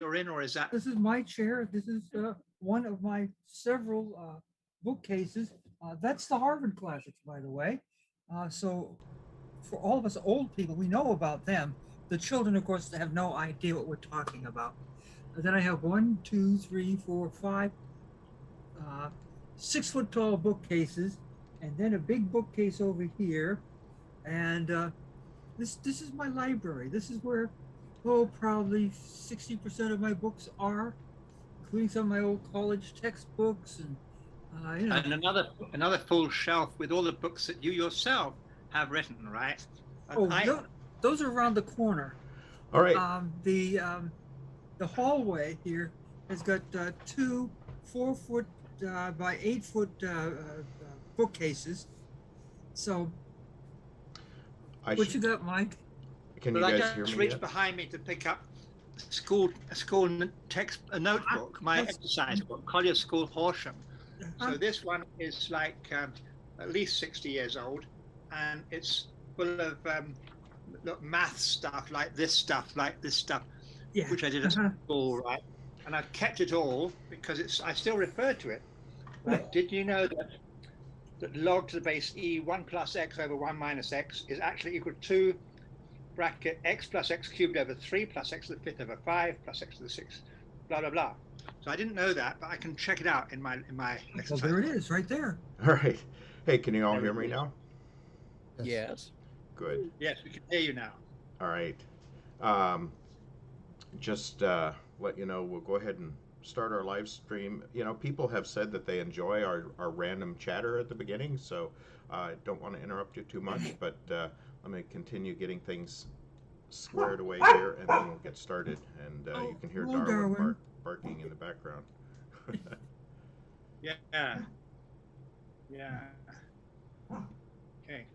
you're in, or is that? This is my chair. This is one of my several bookcases. That's the Harvard classics, by the way. So for all of us old people, we know about them. The children, of course, have no idea what we're talking about. Then I have one, two, three, four, five, uh, 6 foot tall bookcases, and then a big bookcase over here. And this is my library. This is where, oh, probably 60% of my books are, including some of my old college textbooks and And another full shelf with all the books that you yourself have written, right? And Oh, those are around the corner. All right. The hallway here has got two 4 foot by 8 foot bookcases. So, what you got, Mike? Can But you I guys hear just me reached yet? behind me to pick up a school text, a notebook, my exercise book, Collier School Horsham. So this one is like at least 60 years old, and it's full of math stuff, like this stuff, Yeah. which I did at school, right? And I've kept it all because I still refer to it. Right? Did you know that log to the base e 1 plus x over 1 minus x is actually equal to bracket x plus x cubed over 3 plus x to the 5th over 5 plus x to the 6th, blah, blah, blah. So I didn't know that, but I can check it out in my exercise. Well, there it is, right there. All right. Hey, can you all hear me now? Yes. Good. Yes, we can hear you now. All right. Just let you know, we'll go ahead and start our live stream. You know, people have said that they enjoy our random chatter at the beginning, so I don't want to interrupt you too much, but let me continue getting things squared away here, and then we'll get started. And you can hear Darwin barking in the background. Yeah. Okay.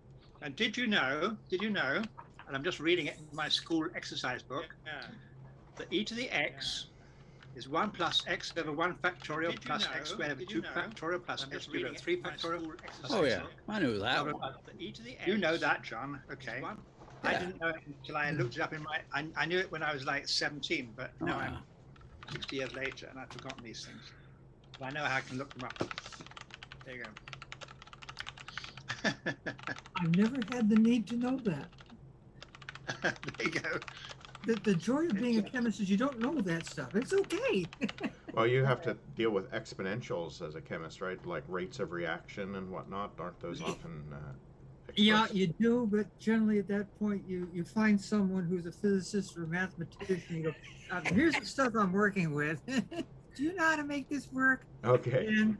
And did you know, and I'm just reading it in my school exercise book, that e to the x is 1 plus x over 1 factorial plus x squared over 2 factorial plus x squared over 3 factorial. Oh, yeah. I knew that. You know that, John. Okay. Yeah. I didn't know it until I looked it up in I knew it when I was like 17, but now I'm 60 years later and I've forgotten these things. But I know how I can look them up. There you go. I've never had the need to know that. There you go. The joy of being a chemist is you don't know that stuff. It's okay. Well, you have to deal with exponentials as a chemist, right? Like rates of reaction and whatnot. Aren't those often Yeah, you do, but generally at that point you find someone who's a physicist or a mathematician. You go, here's the stuff I'm working with. Do you know how to make this work? Okay. And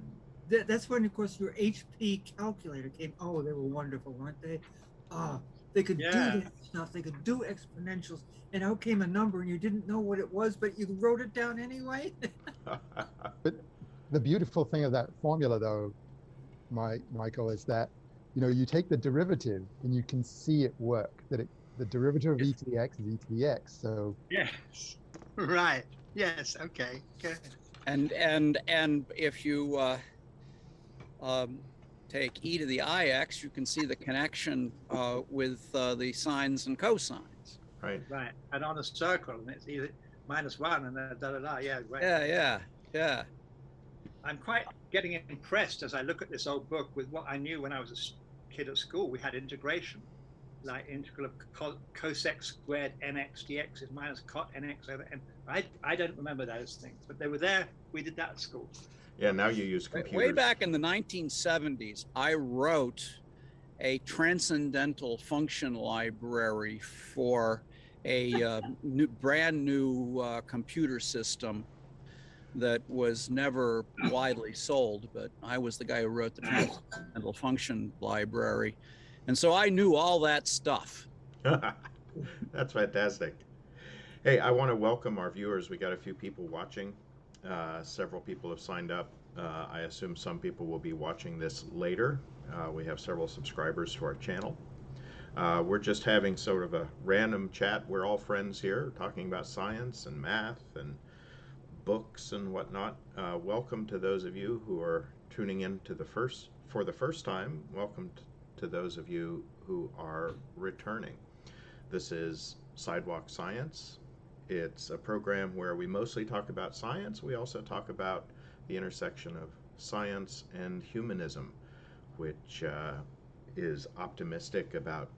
that's when, of course, your HP calculator came. Oh, they were wonderful, weren't they? They could do that stuff. They could do exponentials. And out came a number, and you didn't know what it was, but you wrote it down anyway. But the beautiful thing of that formula, though, Michael, is that you take the derivative and you can see it work. That the derivative of e to the x is e to the x. So yes, right. Yes. Okay. Good. And if you take e to the ix, you can see the connection with the sines and cosines. Right. Right. And on a circle, and it's either -1 and then da da da. Yeah. Right. Yeah. I'm quite getting impressed as I look at this old book with what I knew when I was a kid at school. We had integration, like integral of cos x squared mx dx is minus cot nx over n. I don't remember those things, but they were there. We did that at school. Yeah, now you use computers. Way back in the 1970s, I wrote a transcendental function library for a brand new computer system that was never widely sold, but I was the guy who wrote the transcendental function library. And so I knew all that stuff. That's fantastic. Hey, I want to welcome our viewers. We got a few people watching. Several people have signed up. I assume some people will be watching this later. We have several subscribers to our channel. We're just having sort of a random chat. We're all friends here talking about science and math and books and whatnot. Welcome to those of you who are tuning in for the first time. Welcome to those of you who are returning. This is Sidewalk Science, It's a program where we mostly talk about science. We also talk about the intersection of science and humanism, which is optimistic about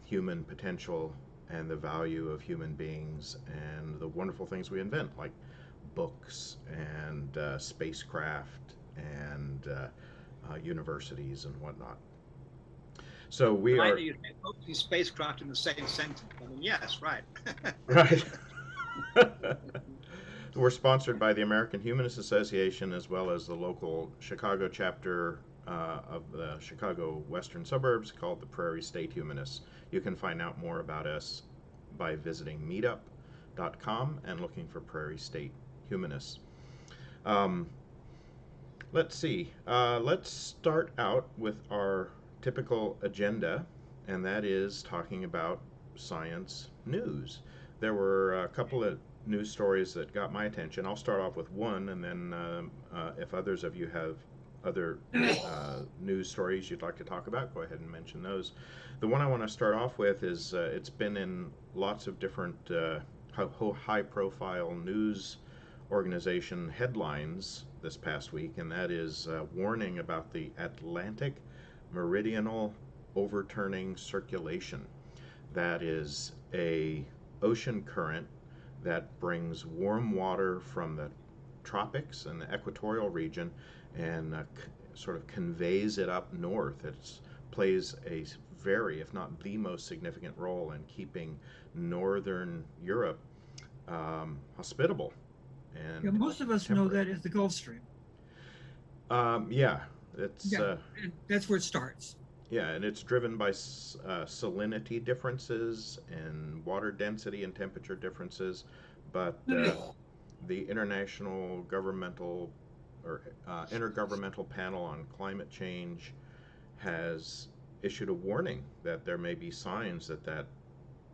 human potential and the value of human beings and the wonderful things we invent, like books and spacecraft and universities and whatnot. So we Right, are you say mostly spacecraft in the same sentence. I mean, yes, right. right. We're sponsored by the American Humanist Association as well as the local Chicago chapter of the Chicago Western Suburbs called the Prairie State Humanists. You can find out more about us by visiting meetup.com and looking for Prairie State Humanists. Let's see. Let's start out with our typical agenda, and that is talking about science news. There were a couple of news stories that got my attention. I'll start off with one, and then if others of you have other news stories you'd like to talk about, go ahead and mention those. The one I want to start off with is it's been in lots of different high-profile news organization headlines this past week, and that is warning about the Atlantic Meridional Overturning Circulation. That is a ocean current that brings warm water from the tropics and the equatorial region and sort of conveys it up north. It plays a very, if not the most significant role in keeping northern Europe hospitable. And Yeah, most of us know that as the Gulf Stream. Yeah, it's that's where it starts. yeah, and it's driven by salinity differences and water density and temperature differences, but the International Governmental or Intergovernmental Panel on Climate Change has issued a warning that there may be signs that that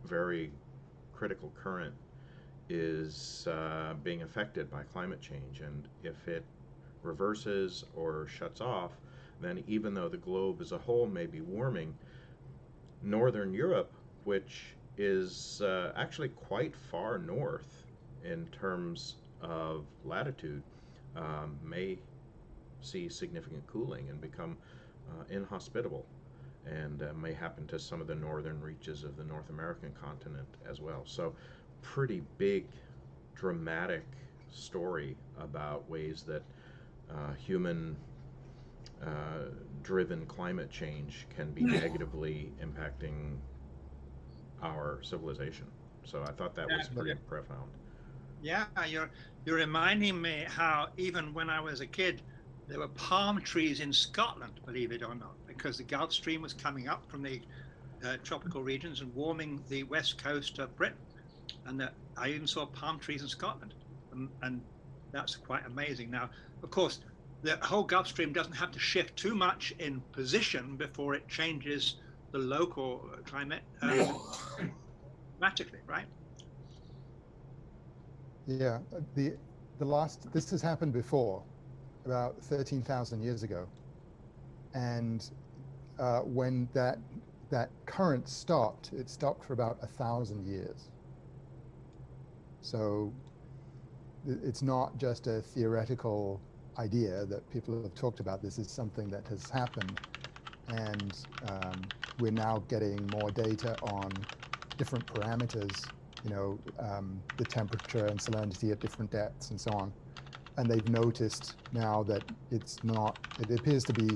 very critical current is being affected by climate change, and if it reverses or shuts off, then even though the globe as a whole may be warming, northern Europe, which is actually quite far north in terms of latitude, may see significant cooling and become inhospitable, and may happen to some of the northern reaches of the North American continent as well. So pretty big, dramatic story about ways that human driven climate change can be negatively impacting our civilization. So I thought that was pretty profound. Yeah, you're reminding me how even when I was a kid, there were palm trees in Scotland, believe it or not, because the Gulf Stream was coming up from the tropical regions and warming the west coast of Britain. And I even saw palm trees in Scotland, and that's quite amazing. Now, of course, the whole Gulf Stream doesn't have to shift too much in position before it changes the local climate dramatically, right? Yeah, this has happened before, about 13,000 years ago, and when that current stopped, it stopped for about 1,000 years. So it's not just a theoretical idea that people have talked about. This is something that has happened, and we're now getting more data on different parameters, the temperature and salinity at different depths and so on. And they've noticed now that it appears to be,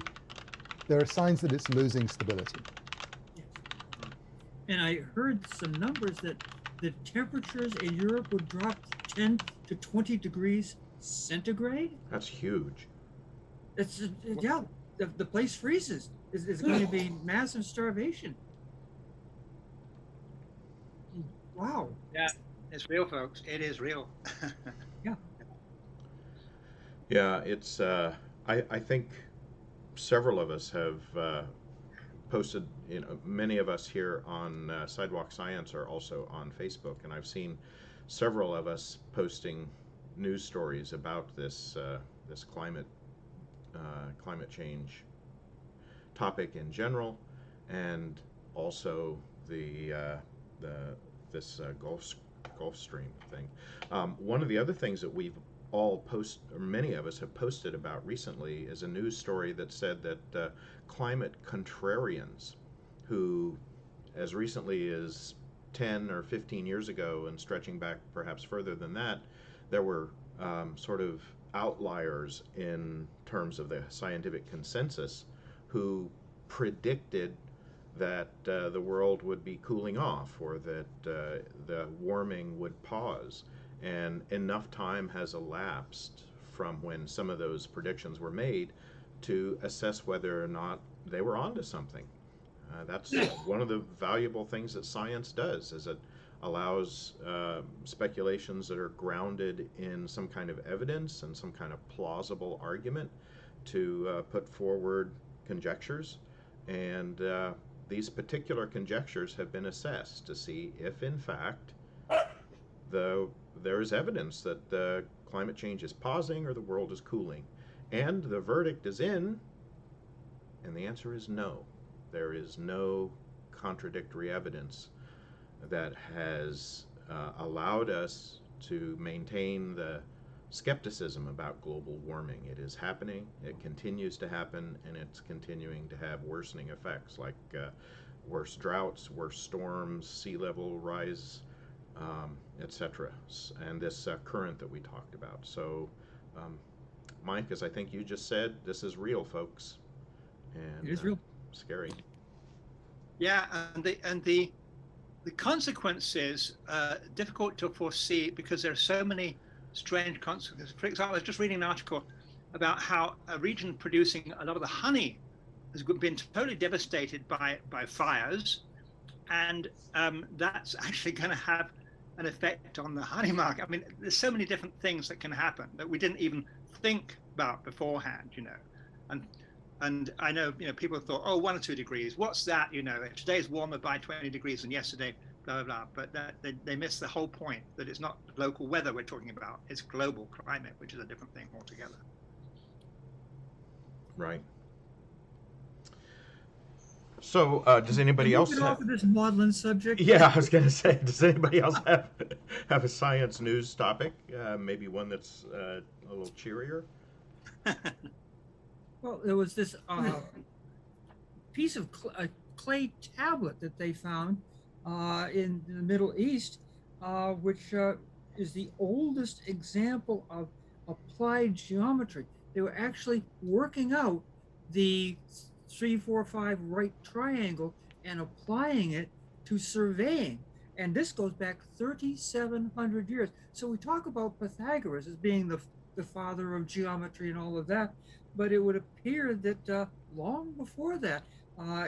there are signs that it's losing stability. Yes. And I heard some numbers that the temperatures in Europe would drop 10 to 20 degrees centigrade. That's huge. It's yeah, the place freezes. It's going to be massive starvation. Wow. Yeah, it's real, folks. It is real. Yeah. Yeah, it's. I think several of us have posted. Many of us here on Sidewalk Science are also on Facebook, and I've seen several of us posting news stories about this climate change topic in general, and also this Gulf Stream thing. One of the other things that we've all or many of us have posted about recently is a news story that said that climate contrarians, who as recently as 10 or 15 years ago and stretching back perhaps further than that, there were sort of outliers in terms of the scientific consensus who predicted that the world would be cooling off, or that the warming would pause. And enough time has elapsed from when some of those predictions were made to assess whether or not they were onto something. That's one of the valuable things that science does, is it allows speculations that are grounded in some kind of evidence and some kind of plausible argument to put forward conjectures. And these particular conjectures have been assessed to see if, in fact, there is evidence that the climate change is pausing or the world is cooling. And the verdict is in, and the answer is no. There is no contradictory evidence that has allowed us to maintain the skepticism about global warming. It is happening, it continues to happen, and it's continuing to have worsening effects like worse droughts, worse storms, sea level rise, etc. And this current that we talked about. So, Mike, as I think you just said, this is real, folks. And It is real. Scary. Yeah, and the consequences difficult to foresee because there are so many strange consequences. For example, I was just reading an article about how a region producing a lot of the honey has been totally devastated by fires, and that's actually going to have an effect on the honey market. I mean, there's so many different things that can happen that we didn't even think about beforehand, you know. And I know, you know, people thought, oh, 1 or 2 degrees, what's that? You know, today's warmer by 20 degrees than yesterday, blah, blah, blah. But they miss the whole point, that it's not local weather we're talking about, it's global climate, which is a different thing altogether. Right. So, does anybody else Get off of this maudlin subject? Yeah, I was going to say, does anybody else have a science news topic? Maybe one that's a little cheerier? Well, there was this piece of clay tablet that they found in the Middle East, which is the oldest example of applied geometry. They were actually working out the 3, 4, 5 right triangle and applying it to surveying. And this goes back 3,700 years. So we talk about Pythagoras as being the father of geometry and all of that. But it would appear that long before that,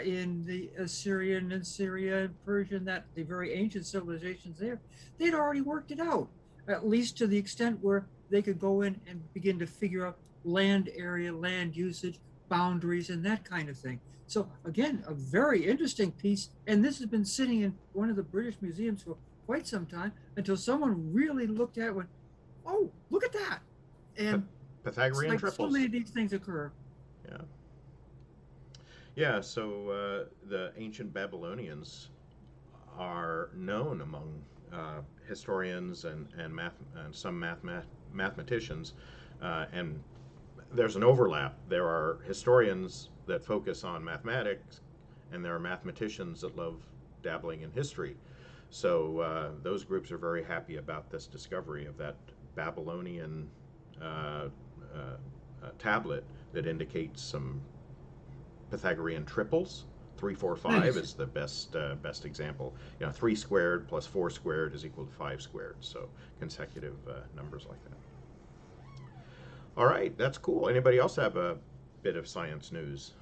in the Assyrian and Syria and Persian, that the very ancient civilizations there, they'd already worked it out, at least to the extent where they could go in and begin to figure out land area, land usage, boundaries, and that kind of thing. So again, a very interesting piece. And this has been sitting in one of the British museums for quite some time until someone really looked at it and went, oh, look at that. And Pythagorean triples. So many of these things occur. Yeah. Yeah, so the ancient Babylonians are known among historians and some mathematicians, and there's an overlap. There are historians that focus on mathematics, and there are mathematicians that love dabbling in history. So those groups are very happy about this discovery of that Babylonian tablet that indicates some Pythagorean triples. 3, 4, 5 is the best example. You know, 3 squared plus 4 squared is equal to 5 squared. So consecutive numbers like that. All right, that's cool. Anybody else have a bit of science news?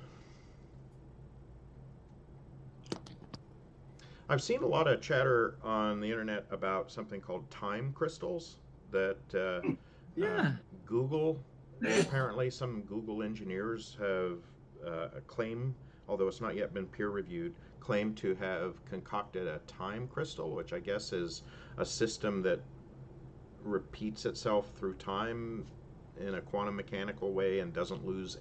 I've seen a lot of chatter on the internet about something called time crystals that Google, apparently some Google engineers have claimed, although it's not yet been peer reviewed, claimed to have concocted a time crystal, which I guess is a system that repeats itself through time in a quantum mechanical way and doesn't lose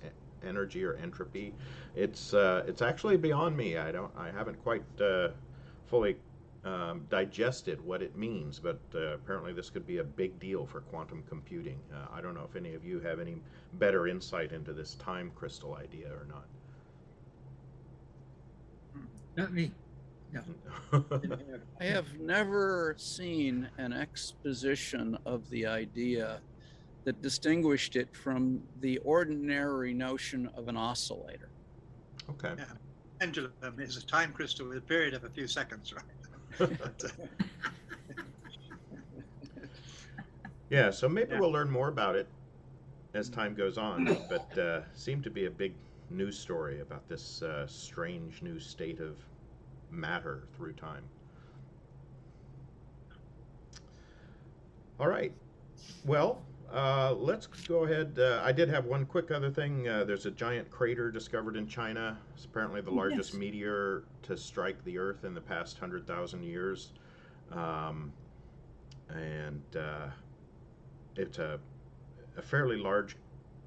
energy or entropy. It's actually beyond me. I haven't quite fully digested what it means, but apparently this could be a big deal for quantum computing. I don't know if any of you have any better insight into this time crystal idea or not. Not me. No. I have never seen an exposition of the idea that distinguished it from the ordinary notion of an oscillator. Okay. Yeah. Pendulum is a time crystal with a period of a few seconds, right? Yeah, so maybe Yeah. we'll learn more about it as time goes on, but seemed to be a big news story about this strange new state of matter through time. All right. Well, let's go ahead. I did have one quick other thing. There's a giant crater discovered in China. It's apparently the largest Yes. meteor to strike the Earth in the past 100,000 years. And it's a fairly large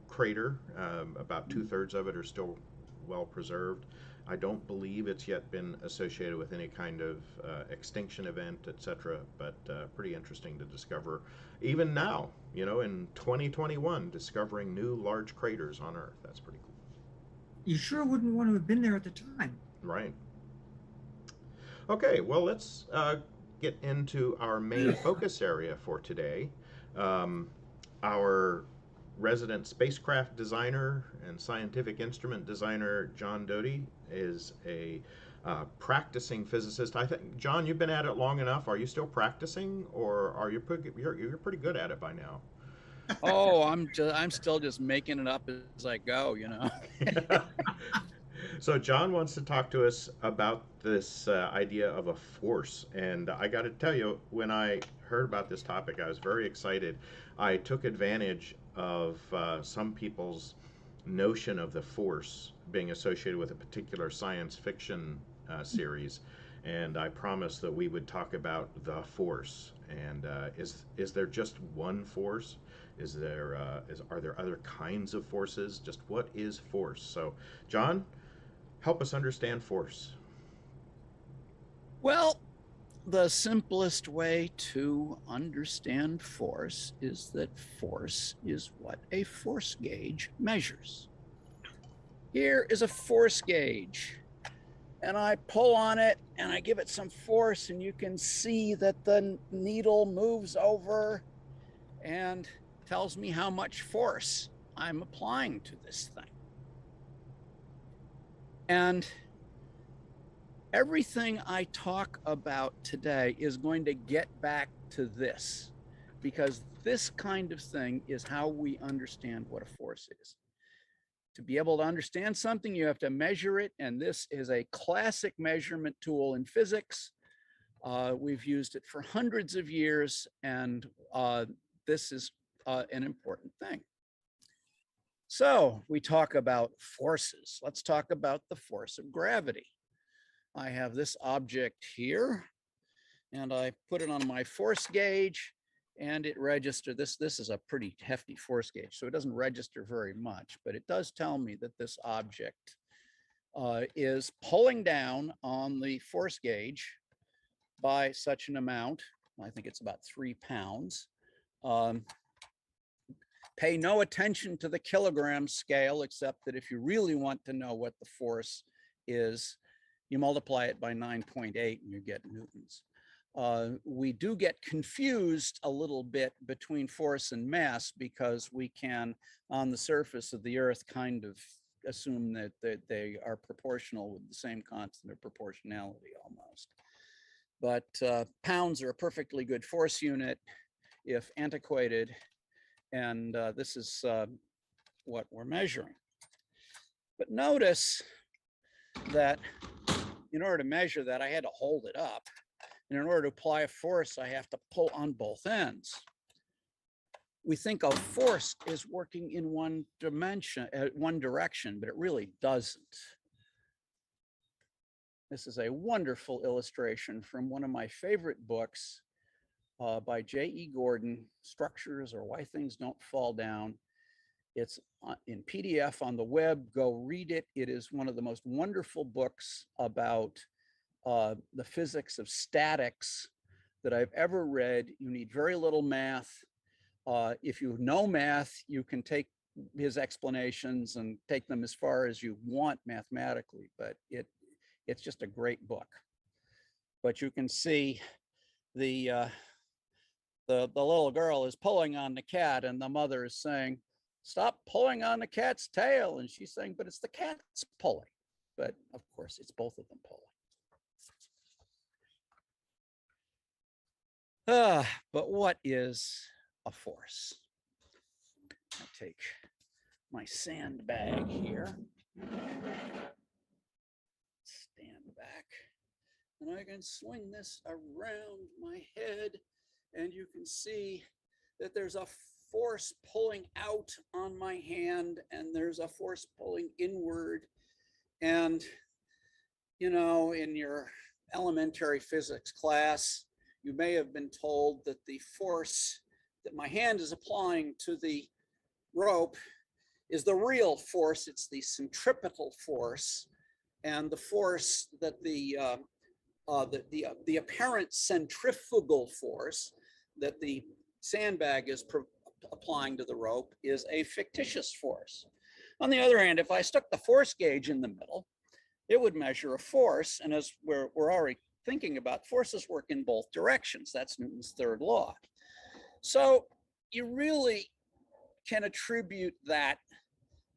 crater. About 2/3 of it are still well preserved. I don't believe it's yet been associated with any kind of extinction event, etc. But pretty interesting to discover, even now, you know, in 2021, discovering new large craters on Earth. That's pretty cool. You sure wouldn't want to have been there at the time. Right. Okay, well, let's get into our main focus area for today. Our resident spacecraft designer and scientific instrument designer, John Doty, is a practicing physicist. I think, John, you've been at it long enough. Are you still practicing, or are you you're pretty good at it by now? Oh, I'm still just making it up as I go, you know. So John wants to talk to us about this idea of a force, and I got to tell you, when I heard about this topic, I was very excited. I took advantage of some people's notion of the force being associated with a particular science fiction series, and I promised that we would talk about the force. And is there just one force? Are there other kinds of forces? Just what is force? So, John, help us understand force. Well, the simplest way to understand force is that force is what a force gauge measures. Here is a force gauge, and I pull on it and I give it some force, and you can see that the needle moves over and tells me how much force I'm applying to this thing. And everything I talk about today is going to get back to this, because this kind of thing is how we understand what a force is. To be able to understand something, you have to measure it, and this is a classic measurement tool in physics. We've used it for hundreds of years, and this is an important thing. So we talk about forces. Let's talk about the force of gravity. I have this object here, and I put it on my force gauge, and it registers. This is a pretty hefty force gauge, so it doesn't register very much, but it does tell me that this object is pulling down on the force gauge by such an amount. I think it's about 3 pounds. Pay no attention to the kilogram scale, except that if you really want to know what the force is, you multiply it by 9.8 and you get newtons. We do get confused a little bit between force and mass, because we can, on the surface of the Earth, kind of assume that they are proportional with the same constant of proportionality almost. But pounds are a perfectly good force unit if antiquated, and this is what we're measuring. But notice that in order to measure that, I had to hold it up. And in order to apply a force, I have to pull on both ends. We think of force as working in one direction, but it really doesn't. This is a wonderful illustration from one of my favorite books by J.E. Gordon, Structures or Why Things Don't Fall Down. It's in PDF on the web. Go read it. It is one of the most wonderful books about the physics of statics that I've ever read. You need very little math. If you know math, you can take his explanations and take them as far as you want mathematically, but it's just a great book. But you can see the little girl is pulling on the cat, and the mother is saying, "Stop pulling on the cat's tail." And she's saying, "But it's the cat's pulling." But of course, it's both of them pulling. But what is a force? I take my sandbag here, stand back, and I can swing this around my head, and you can see that there's a force pulling out on my hand, and there's a force pulling inward. And, you know, in your elementary physics class, you may have been told that the force that my hand is applying to the rope is the real force. It's the centripetal force, and the force that the apparent centrifugal force that the sandbag is applying to the rope is a fictitious force. On the other hand, if I stuck the force gauge in the middle, it would measure a force. And as we're already thinking about, forces work in both directions. That's Newton's third law. So you really can attribute that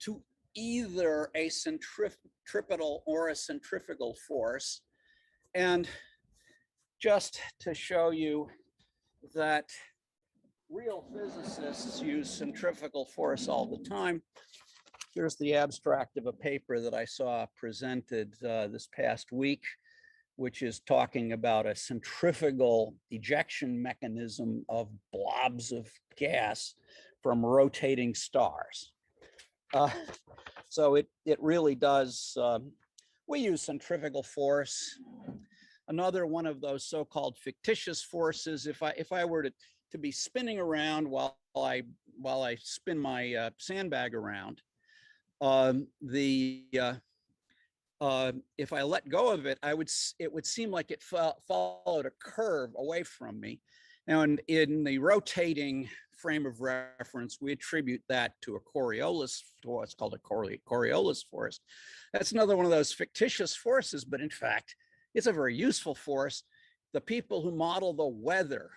to either a centripetal or a centrifugal force. And just to show you that real physicists use centrifugal force all the time, here's the abstract of a paper that I saw presented this past week, which is talking about a centrifugal ejection mechanism of blobs of gas from rotating stars. So it really does, we use centrifugal force. Another one of those so-called fictitious forces, if I were to be spinning around while I spin my sandbag around, if I let go of it, it would seem like it followed a curve away from me. And in the rotating frame of reference, we attribute that to a Coriolis, what's called a Coriolis force. That's another one of those fictitious forces, but in fact, it's a very useful force. The people who model the weather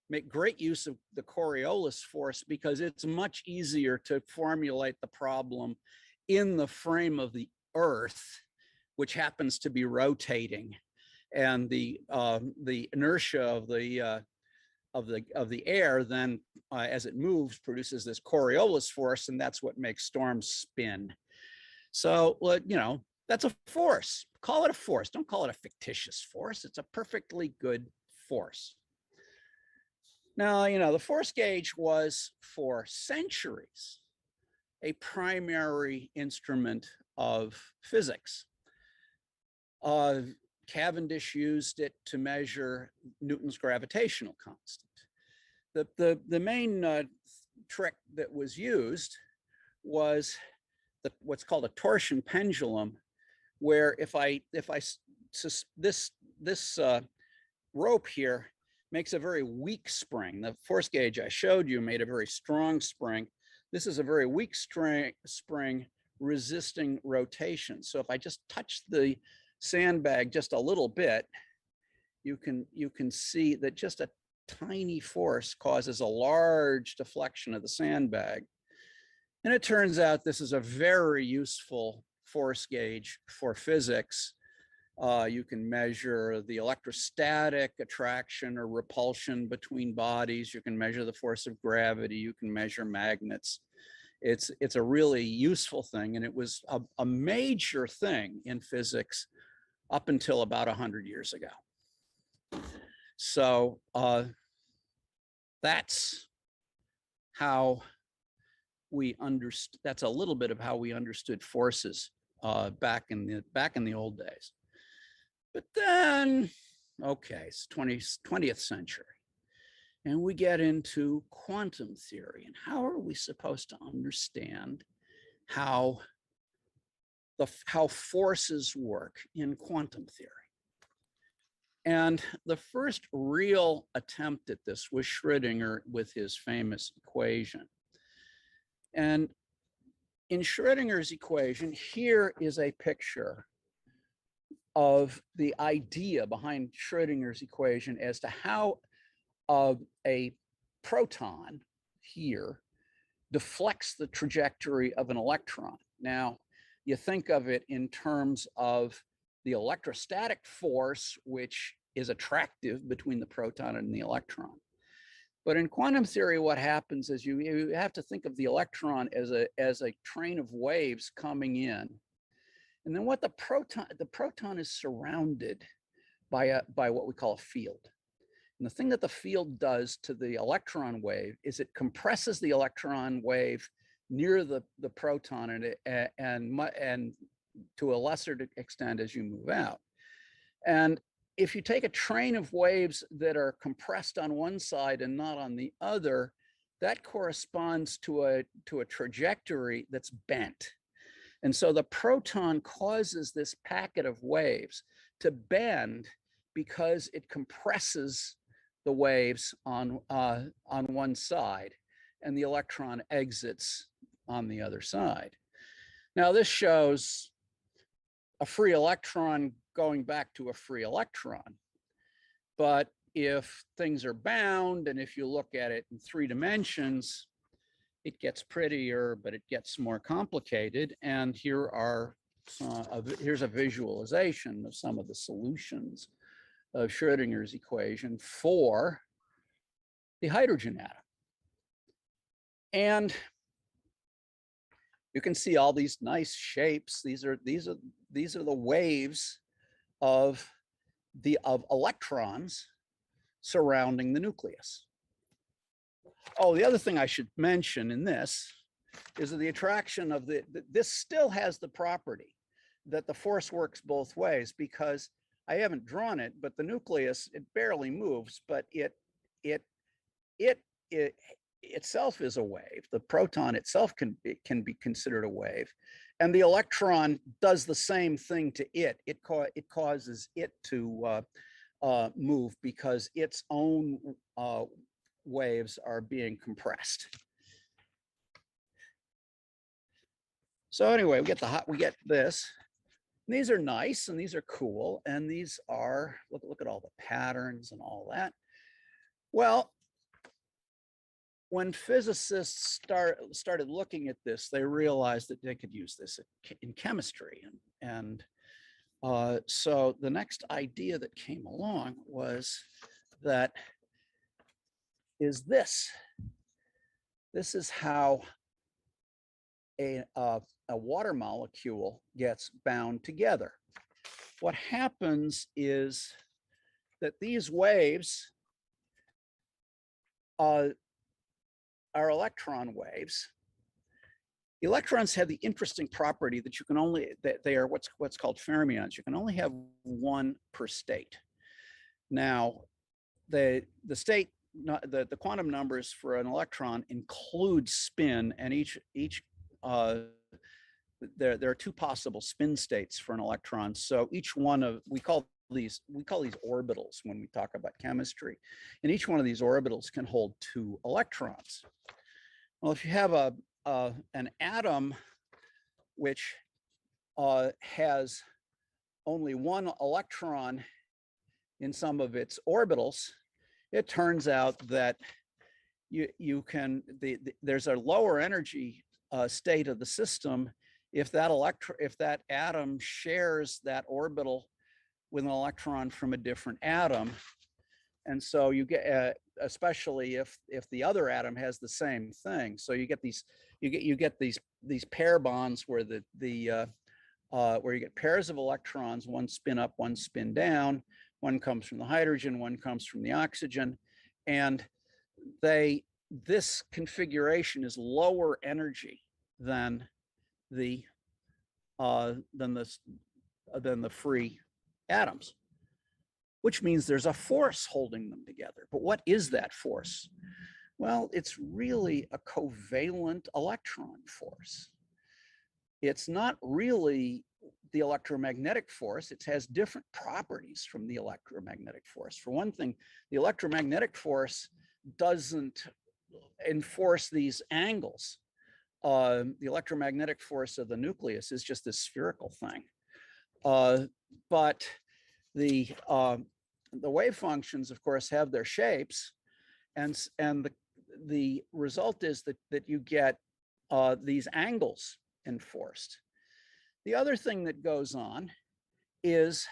make great use of the Coriolis force because it's much easier to formulate the problem in the frame of the Earth, which happens to be rotating, and the inertia of the air then, as it moves, produces this Coriolis force, and that's what makes storms spin. So, you know, that's a force. Call it a force. Don't call it a fictitious force. It's a perfectly good force. Now, you know, the force gauge was for centuries a primary instrument of physics. Cavendish used it to measure Newton's gravitational constant. The main trick that was used was what's called a torsion pendulum, where if this rope here makes a very weak spring. The force gauge I showed you made a very strong spring. This is a very weak spring resisting rotation. So if I just touch the sandbag just a little bit, you can see that just a tiny force causes a large deflection of the sandbag. And it turns out this is a very useful force gauge for physics. You can measure the electrostatic attraction or repulsion between bodies. You can measure the force of gravity. You can measure magnets. It's a really useful thing, and it was a major thing in physics up until about 100 years ago. So that's how we understood. That's a little bit of how we understood forces back in the old days. But then, okay, it's 20th century, and we get into quantum theory. And how are we supposed to understand how forces work in quantum theory? And the first real attempt at this was Schrödinger with his famous equation. And in Schrödinger's equation, here is a picture of the idea behind Schrödinger's equation as to how a proton here deflects the trajectory of an electron. Now, you think of it in terms of the electrostatic force, which is attractive between the proton and the electron. But in quantum theory, what happens is you have to think of the electron as a train of waves coming in. And then what the proton is surrounded by what we call a field. And the thing that the field does to the electron wave is it compresses the electron wave near the proton and to a lesser extent as you move out. And if you take a train of waves that are compressed on one side and not on the other, that corresponds to a trajectory that's bent. And so the proton causes this packet of waves to bend because it compresses the waves on one side, and the electron exits on the other side. Now this shows a free electron going back to a free electron. But if things are bound, and if you look at it in 3 dimensions, it gets prettier, but it gets more complicated. And here's a visualization of some of the solutions of Schrödinger's equation for the hydrogen atom. And you can see all these nice shapes. These are the waves of electrons surrounding the nucleus. Oh, the other thing I should mention in this is that the attraction of this still has the property that the force works both ways, because I haven't drawn it, but the nucleus, it barely moves, but it itself is a wave. The proton itself can be considered a wave, and the electron does the same thing to it. It causes it to move because its own waves are being compressed. So anyway, we get this. And these are nice and these are cool, and these are look at all the patterns and all that. Well, when physicists started looking at this, they realized that they could use this in chemistry, and so the next idea that came along was that this is how a water molecule gets bound together. What happens is that these waves are electron waves. Electrons have the interesting property that they are what's called fermions. You can only have one per state. Now, the quantum numbers for an electron include spin, and there are 2 possible spin states for an electron. So each one of we call these orbitals when we talk about chemistry, and each one of these orbitals can hold 2 electrons. Well, if you have an atom which has only 1 electron in some of its orbitals, it turns out that there's a lower energy state of the system if that atom shares that orbital with an electron from a different atom. And so you get, especially if the other atom has the same thing. So you get these pair bonds where where you get pairs of electrons, one spin up, one spin down, one comes from the hydrogen, one comes from the oxygen, and this configuration is lower energy than the free atoms, which means there's a force holding them together. But what is that force? Well, it's really a covalent electron force. It's not really the electromagnetic force, it has different properties from the electromagnetic force. For one thing, the electromagnetic force doesn't enforce these angles. The electromagnetic force of the nucleus is just this spherical thing. But the wave functions, of course, have their shapes, and the result is that you get these angles enforced. The other thing that goes on is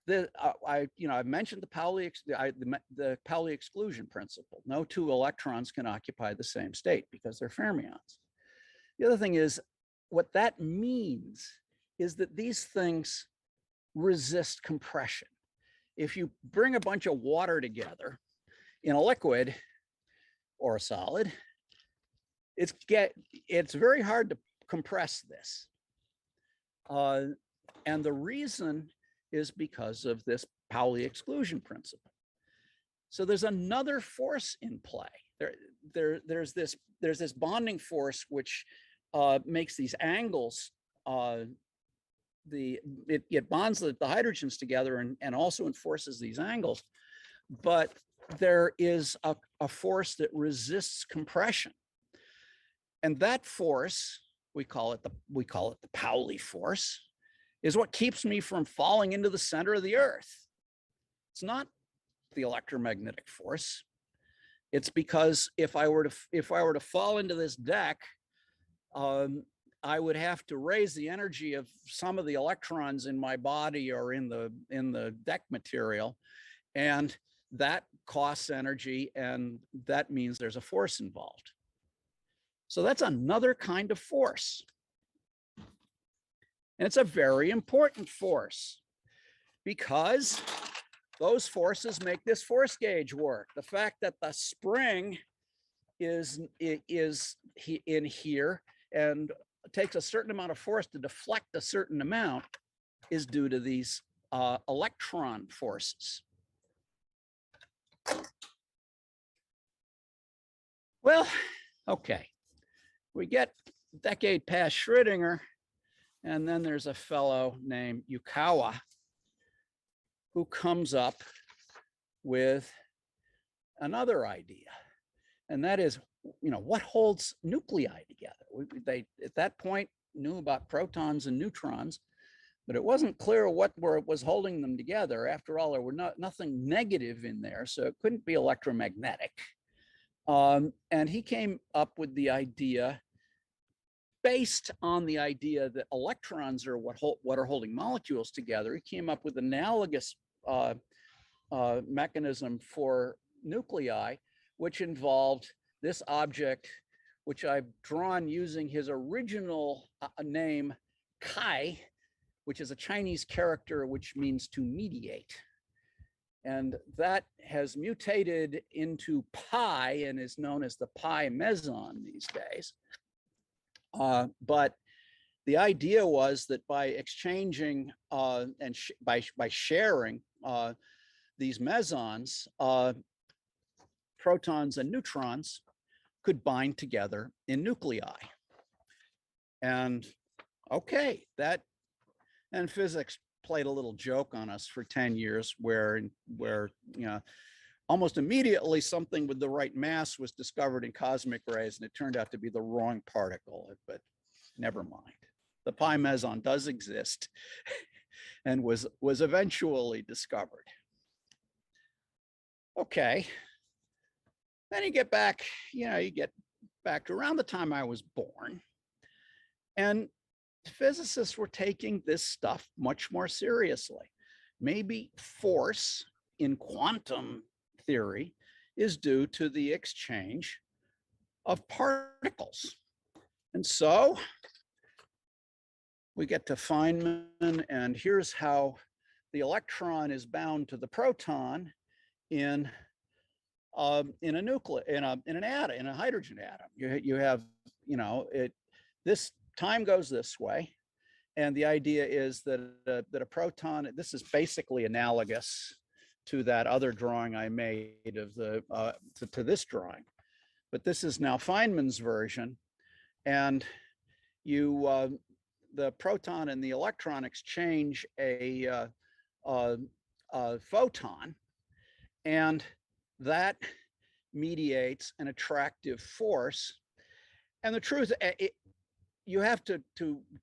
I mentioned the Pauli exclusion principle. No two electrons can occupy the same state because they're fermions. The other thing is, what that means is that these things resist compression. If you bring a bunch of water together in a liquid or a solid, it's very hard to compress this. And the reason is because of this Pauli exclusion principle. So there's another force in play. There's this bonding force which makes these angles. It bonds the hydrogens together and also enforces these angles. But there is a force that resists compression, and that force, we call it the Pauli force, is what keeps me from falling into the center of the Earth. It's not the electromagnetic force. It's because if I were to fall into this deck, I would have to raise the energy of some of the electrons in my body or in the deck material, and that costs energy, and that means there's a force involved. So that's another kind of force. And it's a very important force because those forces make this force gauge work. The fact that the spring is in here and takes a certain amount of force to deflect a certain amount is due to these electron forces. Well, okay, we get a decade past Schrödinger, and then there's a fellow named Yukawa who comes up with another idea, and that is, what holds nuclei together? They at that point knew about protons and neutrons, but it wasn't clear what was holding them together. After all, there were nothing negative in there, so it couldn't be electromagnetic. And he came up with the idea, based on the idea that electrons are what are holding molecules together. He came up with analogous mechanism for nuclei, which involved this object, which I've drawn using his original name, Kai, which is a Chinese character which means to mediate. And that has mutated into pi and is known as the pi meson these days. But the idea was that by exchanging and by sharing these mesons, protons and neutrons could bind together in nuclei. And okay, and physics played a little joke on us for 10 years where almost immediately something with the right mass was discovered in cosmic rays, and it turned out to be the wrong particle, but never mind. The pi meson does exist and was eventually discovered. Okay. Then you get back to around the time I was born, and physicists were taking this stuff much more seriously. Maybe force in quantum theory is due to the exchange of particles. And so we get to Feynman, and here's how the electron is bound to the proton in a nucleus, in an atom, in a hydrogen atom. You have, this time goes this way, and the idea is that a proton. This is basically analogous to that other drawing I made of to this drawing, but this is now Feynman's version, and the proton and the electron exchange a photon, and that mediates an attractive force. And the truth, you have to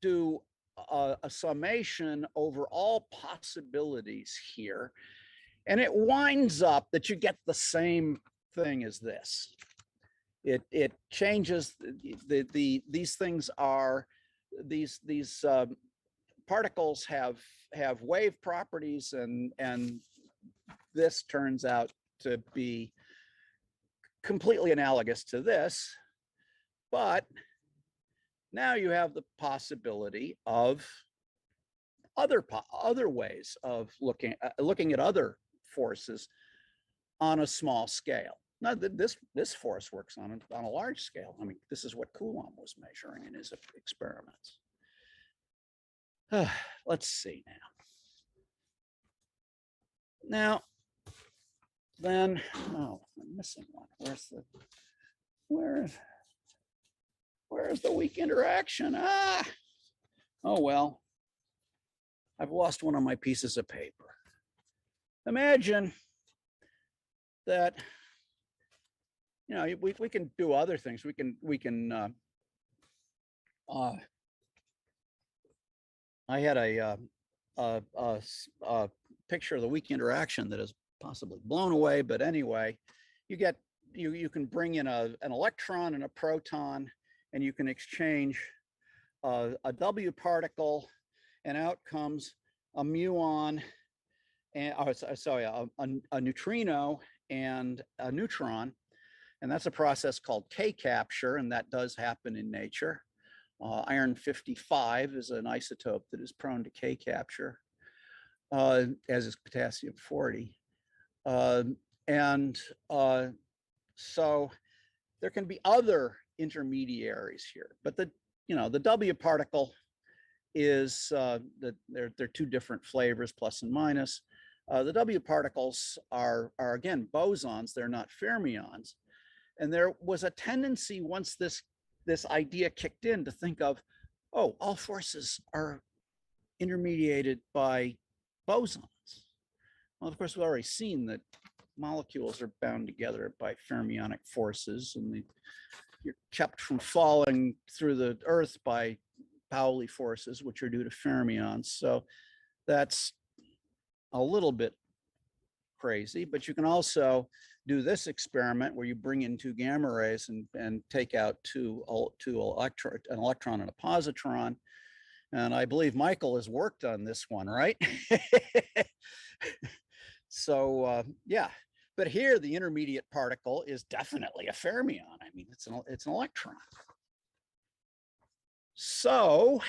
do a summation over all possibilities here, and it winds up that you get the same thing as this. It changes these things are these particles have wave properties, and this turns out to be completely analogous to this, but now you have the possibility of other ways of looking at other forces on a small scale. Now, this force works on a large scale. I mean, this is what Coulomb was measuring in his experiments. Let's see now. Then, oh, I'm missing one. Where's the weak interaction? Oh well, I've lost one of my pieces of paper. Imagine that, you know, we can do other things. We can I had a picture of the weak interaction that is possibly blown away, but anyway, you can bring in an electron and a proton, and you can exchange a W particle, and out comes a muon, and a neutrino and a neutron, and that's a process called K capture, and that does happen in nature. Iron 55 is an isotope that is prone to K capture, as is potassium 40, so there can be other intermediaries here, but the W particle is there are two different flavors, plus and minus. The W particles are again bosons; they're not fermions, and there was a tendency once this idea kicked in to think of, oh, all forces are intermediated by bosons. Well, of course, we've already seen that molecules are bound together by fermionic forces, and you're kept from falling through the earth by Pauli forces, which are due to fermions. So that's a little bit crazy, but you can also do this experiment where you bring in two gamma rays and take out an electron and a positron. And I believe Michael has worked on this one, right? So yeah, but here the intermediate particle is definitely a fermion. I mean, it's an electron. So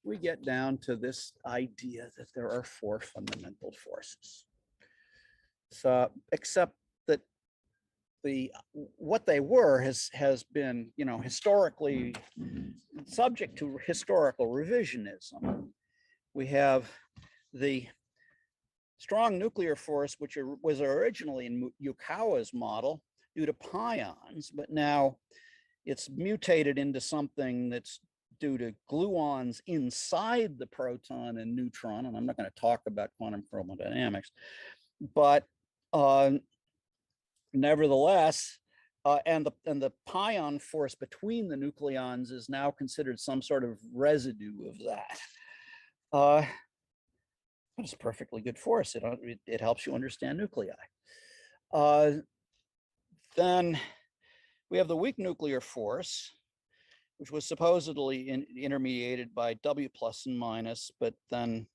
we get down to this idea that there are four fundamental forces. So, except that what they were has been, historically subject to historical revisionism. We have the strong nuclear force, which was originally in Yukawa's model due to pions, but now it's mutated into something that's due to gluons inside the proton and neutron. And I'm not going to talk about quantum chromodynamics, but nevertheless, and the pion force between the nucleons is now considered some sort of residue of that. It's a perfectly good force. It helps you understand nuclei. Then we have the weak nuclear force, which was supposedly intermediated by W plus and minus, but then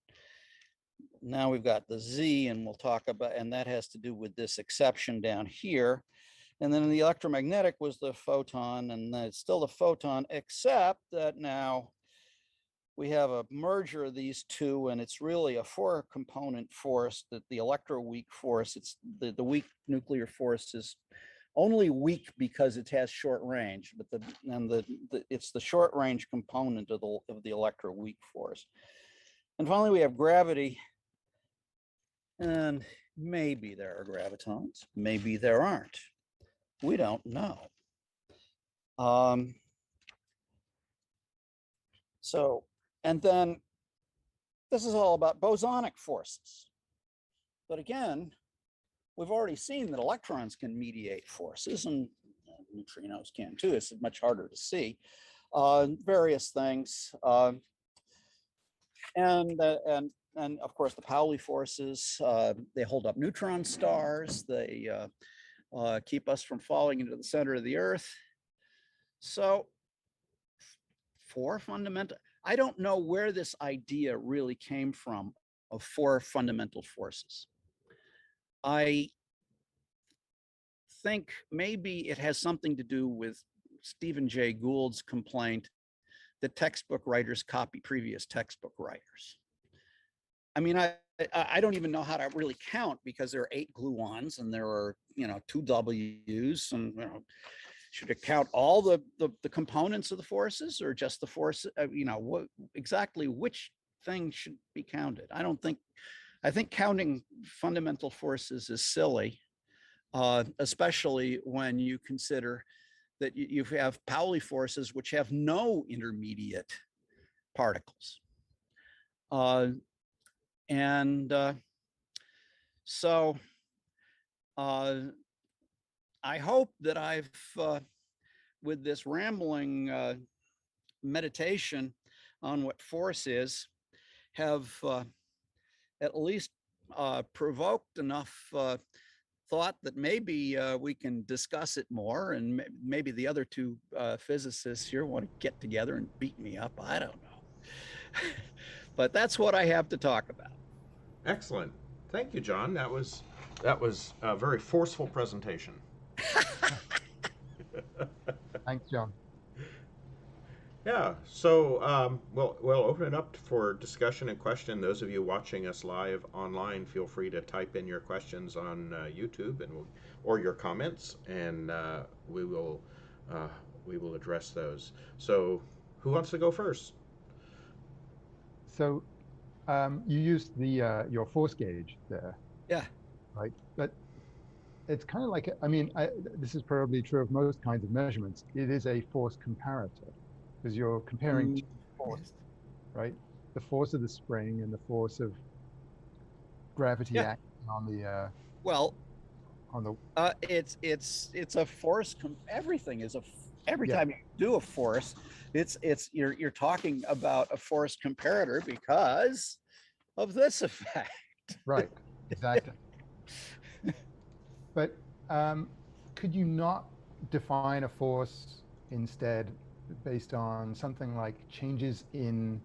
now we've got the Z, and we'll talk about, and that has to do with this exception down here. And then the electromagnetic was the photon, and it's still the photon, except that now we have a merger of these two, and it's really a four-component force, that the electroweak force. It's the weak nuclear force is only weak because it has short range, but it's the short range component of the electroweak force. And finally, we have gravity, and maybe there are gravitons, maybe there aren't. We don't know. So, and then this is all about bosonic forces. But again, we've already seen that electrons can mediate forces, and neutrinos can too. It's much harder to see. Various things. And of course, the Pauli forces, they hold up neutron stars. They keep us from falling into the center of the Earth. So four fundamental, I don't know where this idea really came from of four fundamental forces. I think maybe it has something to do with Stephen Jay Gould's complaint that textbook writers copy previous textbook writers. I mean, I don't even know how to really count, because there are 8 gluons and there are, 2 W's, and should it count all the components of the forces, or just the force? What exactly, which thing should be counted? I think counting fundamental forces is silly, especially when you consider that you have Pauli forces which have no intermediate particles. So I hope that I've, with this rambling meditation on what force is, have at least provoked enough thought that maybe we can discuss it more, and maybe the other two physicists here want to get together and beat me up. I don't know. But that's what I have to talk about. Excellent. Thank you, John. That was a very forceful presentation. Thanks, John. Yeah, so we'll open it up for discussion and question. Those of you watching us live online, feel free to type in your questions on YouTube or your comments, and we will address those. So, who wants to go first? So, you used your force gauge there. Yeah. Right, but it's kind of like, this is probably true of most kinds of measurements. It is a force comparator, because you're comparing two forces, right? The force of the spring and the force of gravity acting on the it's a force. Everything is every time you do a force, you're talking about a force comparator because of this effect. Right, exactly. But could you not define a force instead based on something like changes in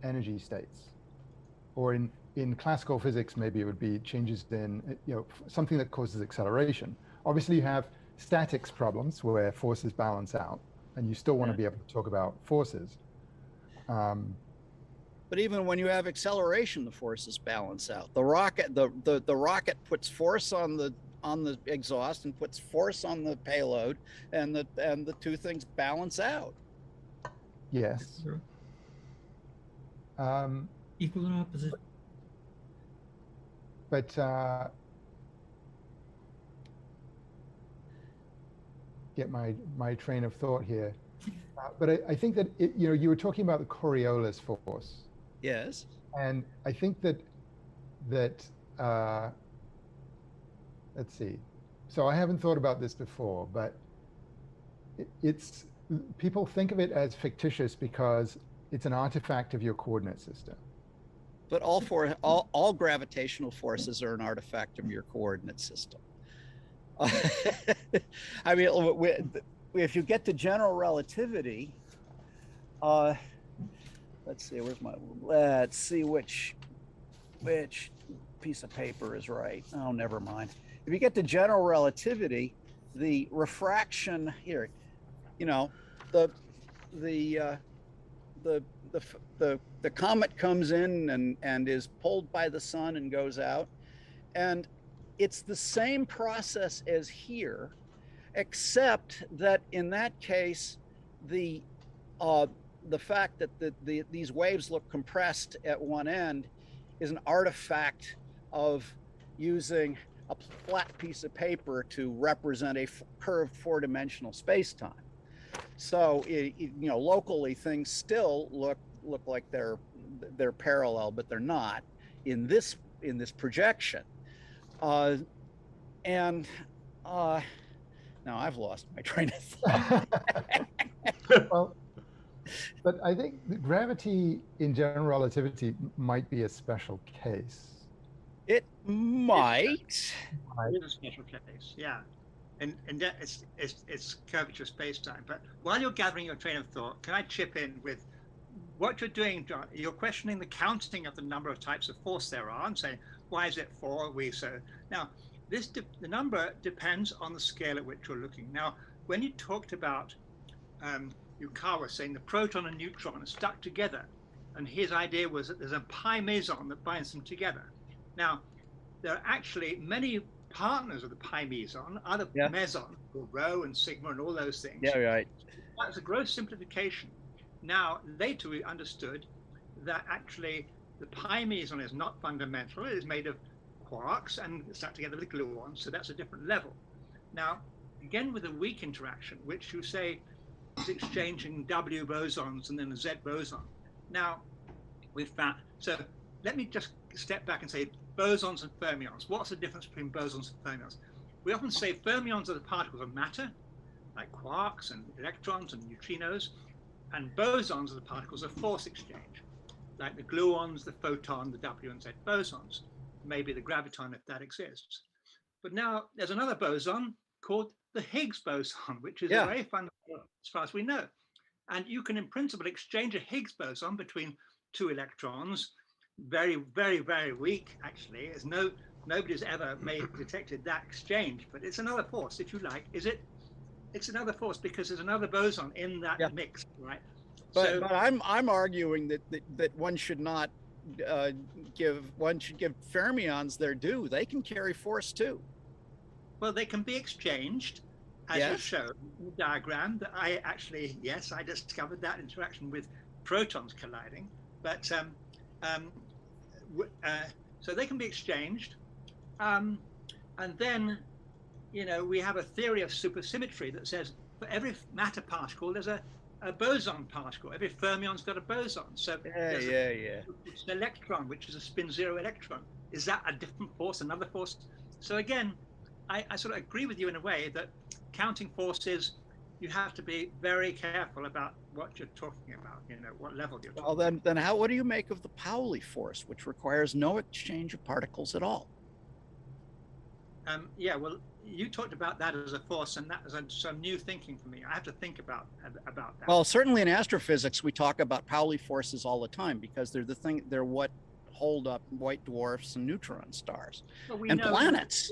energy states? Or in classical physics, maybe it would be changes in, something that causes acceleration. Obviously, you have statics problems where forces balance out, and you still want to be able to talk about forces. But even when you have acceleration, the forces balance out. The rocket puts force on the exhaust and puts force on the payload, and the two things balance out. Yes. Equal and opposite. But get my train of thought here. But I think that you were talking about the Coriolis force. Yes. And I think that let's see. So I haven't thought about this before, but it's people think of it as fictitious because it's an artifact of your coordinate system. But all gravitational forces are an artifact of your coordinate system. I mean, if you get to general relativity, let's see which piece of paper is right. Oh, never mind. If you get to general relativity, the refraction here, the comet comes in and is pulled by the sun and goes out, and it's the same process as here, except that in that case, the fact that these waves look compressed at one end is an artifact of using a flat piece of paper to represent a curved four-dimensional space-time. So, locally, things still look look like they're parallel, but they're not in this projection. And now I've lost my train of thought. Well, but I think the gravity in general relativity might be a special case. It might. It is a special case, yeah. And that it's curvature space-time. But while you're gathering your train of thought, can I chip in with what you're doing, John? You're questioning the counting of the number of types of force there are and saying, why is it 4? Now, the number depends on the scale at which you're looking. Now, when you talked about Yukawa saying the proton and neutron are stuck together, and his idea was that there's a pi meson that binds them together. Now, there are actually many partners of the pi meson, other meson, rho and sigma and all those things. Yeah, right. That's a gross simplification. Now, later we understood that actually the pi meson is not fundamental. It is made of quarks and stuck together with gluons, so that's a different level. Now, again, with a weak interaction, which you say is exchanging W bosons and then a Z boson. Now, we've found, so let me just step back and say bosons and fermions. What's the difference between bosons and fermions? We often say fermions are the particles of matter, like quarks and electrons and neutrinos, and bosons are the particles of force exchange, like the gluons, the photon, the W and Z bosons, maybe the graviton if that exists. But now there's another boson called the Higgs boson, which is very fundamental as far as we know. And you can in principle exchange a Higgs boson between two electrons, very, very, very weak actually. As nobody's ever detected that exchange, but it's another force, if you like. It's another force because there's another boson in that mix, right? But I'm arguing that one should not give fermions their due. They can carry force too. Well, they can be exchanged, as you showed in the diagram. That I discovered that interaction with protons colliding. But so they can be exchanged, and then we have a theory of supersymmetry that says for every matter particle there's a boson particle. Every fermion's got a boson. So it's an electron, which is a spin 0 electron. Is that a different force, another force? So again, I sort of agree with you in a way that counting forces, you have to be very careful about what you're talking about, what level you're talking about. Then what do you make of the Pauli force, which requires no exchange of particles at all? Well, you talked about that as a force, and that was some new thinking for me. I have to think about that. Well, certainly in astrophysics, we talk about Pauli forces all the time because they're what hold up white dwarfs and neutron stars and planets.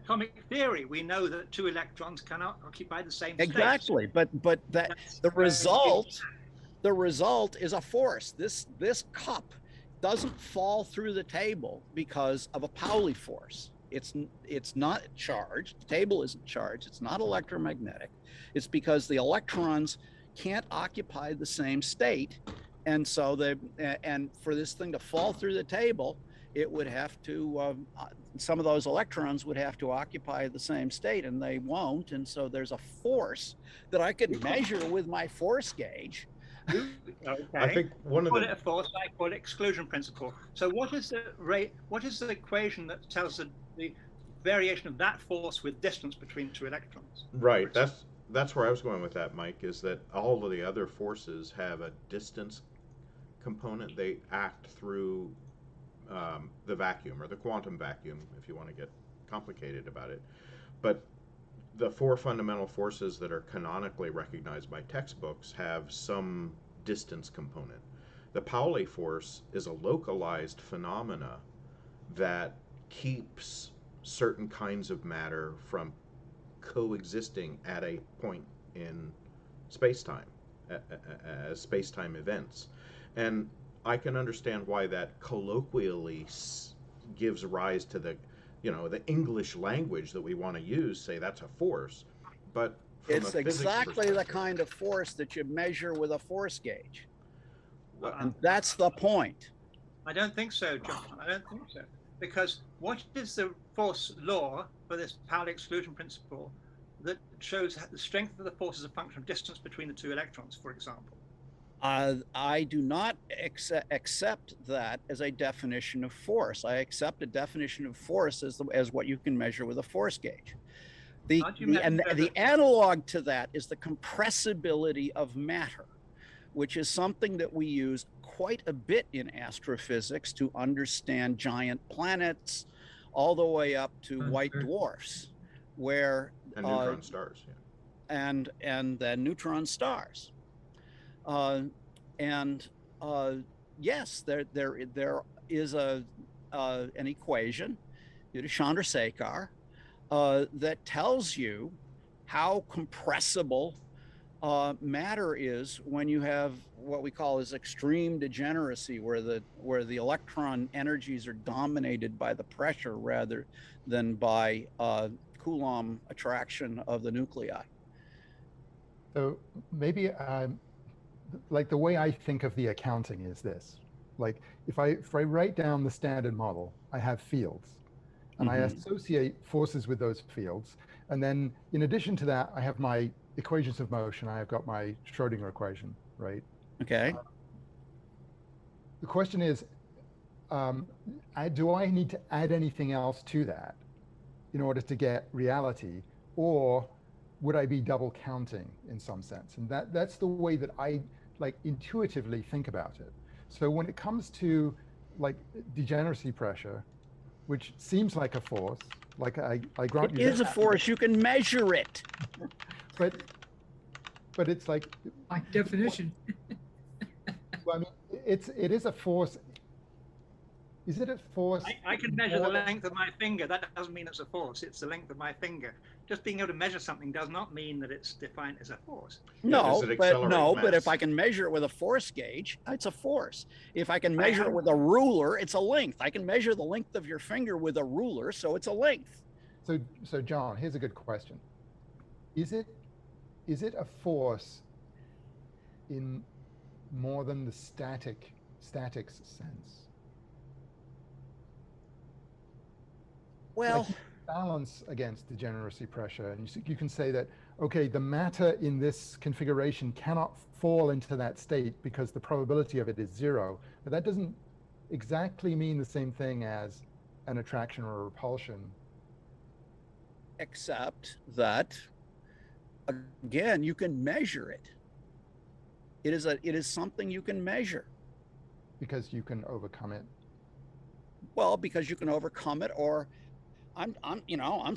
Atomic theory, we know that two electrons cannot occupy the same space. Exactly, but the result is a force. This cup doesn't fall through the table because of a Pauli force. It's not charged. The table isn't charged. It's not electromagnetic. It's because the electrons can't occupy the same state, and so and for this thing to fall through the table, it would have to some of those electrons would have to occupy the same state, and they won't. And so there's a force that I could measure with my force gauge. Okay. I think one of the force, I call it exclusion principle. So what is the equation that tells the variation of that force with distance between two electrons? Right. That's where I was going with that, Mike, is that all of the other forces have a distance component. They act through the vacuum, or the quantum vacuum, if you want to get complicated about it. But the four fundamental forces that are canonically recognized by textbooks have some distance component. The Pauli force is a localized phenomena that keeps certain kinds of matter from coexisting at a point in space-time, as space-time events. And I can understand why that colloquially gives rise to the English language that we want to use, say that's a force, but it's exactly the kind of force that you measure with a force gauge. And that's the point. I don't think so, John. I don't think so. Because what is the force law for this Pauli exclusion principle that shows the strength of the force as a function of distance between the two electrons, for example? I do not accept that as a definition of force. I accept a definition of force as what you can measure with a force gauge. The analog to that is the compressibility of matter, which is something that we use quite a bit in astrophysics to understand giant planets, all the way up to white dwarfs, where and neutron stars, yeah. and then neutron stars. Yes, there is an equation due to Chandrasekhar that tells you how compressible matter is when you have what we call as extreme degeneracy, where the electron energies are dominated by the pressure rather than by Coulomb attraction of the nuclei. So maybe like the way I think of the accounting is this: like if I write down the standard model, I have fields, and I associate forces with those fields, and then in addition to that, I have my equations of motion. I have got my Schrodinger equation, right? Okay. The question is, do I need to add anything else to that in order to get reality, or would I be double counting in some sense? And that's the way that I like intuitively think about it. So when it comes to like degeneracy pressure, which seems like a force, like I grant you it is a force, you can measure it. But it's like by definition. Well, I mean, it is a force. Is it a force? I can measure the length of my finger. That doesn't mean it's a force. It's the length of my finger. Just being able to measure something does not mean that it's defined as a force. No, but if I can measure it with a force gauge, it's a force. If I can measure it with a ruler, it's a length. I can measure the length of your finger with a ruler, so it's a length. So John, here's a good question. Is it a force in more than the statics sense? Well, like balance against degeneracy pressure, and you can say that, okay, the matter in this configuration cannot fall into that state because the probability of it is 0, but that doesn't exactly mean the same thing as an attraction or a repulsion. Except that, again, you can measure it. It is something you can measure. Because you can overcome it. Well, because you can overcome it, or I'm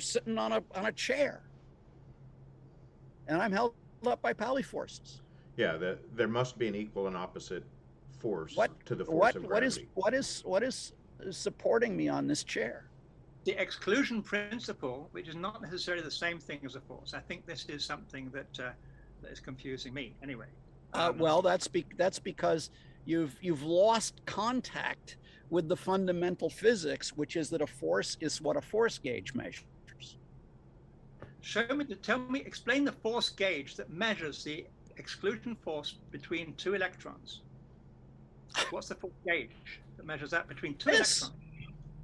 sitting on a chair, and I'm held up by Pauli forces. Yeah, there must be an equal and opposite force to the force of gravity. What is supporting me on this chair? The exclusion principle, which is not necessarily the same thing as a force. I think this is something that is confusing me. Anyway. Well, that's because you've lost contact with the fundamental physics, which is that a force is what a force gauge measures. Explain the force gauge that measures the exclusion force between two electrons. What's the force gauge that measures that between two electrons?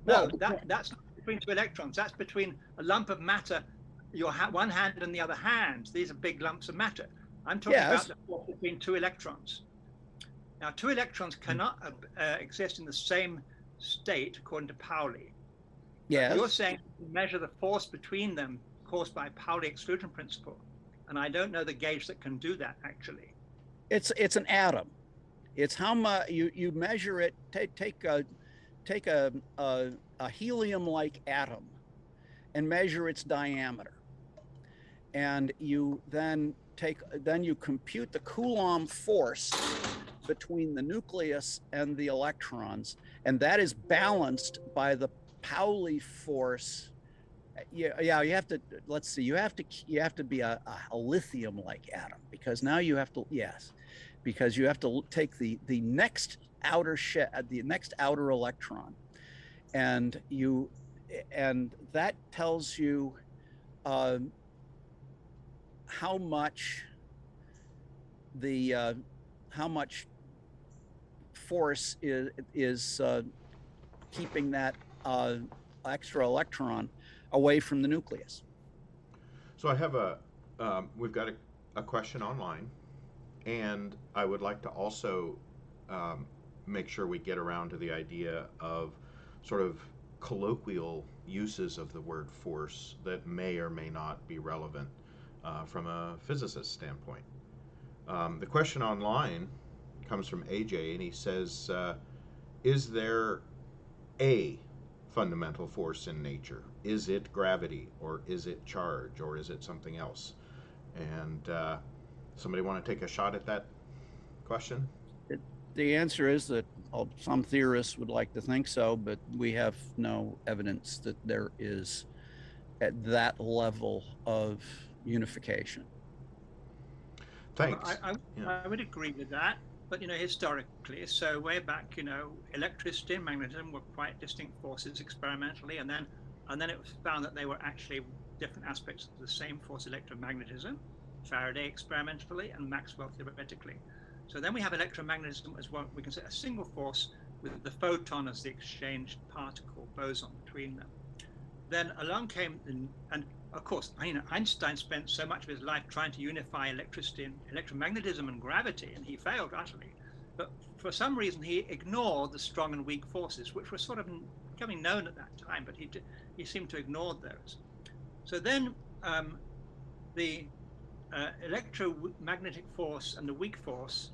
No, that's not between two electrons. That's between a lump of matter, your one hand and the other hand. These are big lumps of matter. I'm talking about the force between two electrons. Now, two electrons cannot exist in the same state, according to Pauli. Yes. You're saying you measure the force between them caused by Pauli exclusion principle, and I don't know the gauge that can do that. Actually, it's an atom. It's how much you measure it. Take a helium-like atom and measure its diameter, and you then you compute the Coulomb force between the nucleus and the electrons, and that is balanced by the Pauli force. You have to, let's see, you have to be a lithium-like atom, because now you have to, because you have to take the next outer electron, and that tells you how much force is keeping that extra electron away from the nucleus. So I have we've got a question online, And I would like to also make sure we get around to the idea of sort of colloquial uses of the word force that may or may not be relevant from a physicist standpoint. The question online comes from AJ, and he says, is there a fundamental force in nature? Is it gravity, or is it charge, or is it something else? And somebody want to take a shot at that question? The answer is that some theorists would like to think so, but we have no evidence that there is at that level of unification. Thanks. Well, I would agree with that, but historically, so way back, electricity and magnetism were quite distinct forces experimentally, and then it was found that they were actually different aspects of the same force, electromagnetism, Faraday experimentally, and Maxwell theoretically. So then we have electromagnetism as what we can say a single force with the photon as the exchanged particle boson between them. Then along came, and of course, Einstein spent so much of his life trying to unify electricity and electromagnetism and gravity, and he failed utterly. But for some reason, he ignored the strong and weak forces, which were sort of becoming known at that time, but he seemed to ignore those. So then the electromagnetic force and the weak force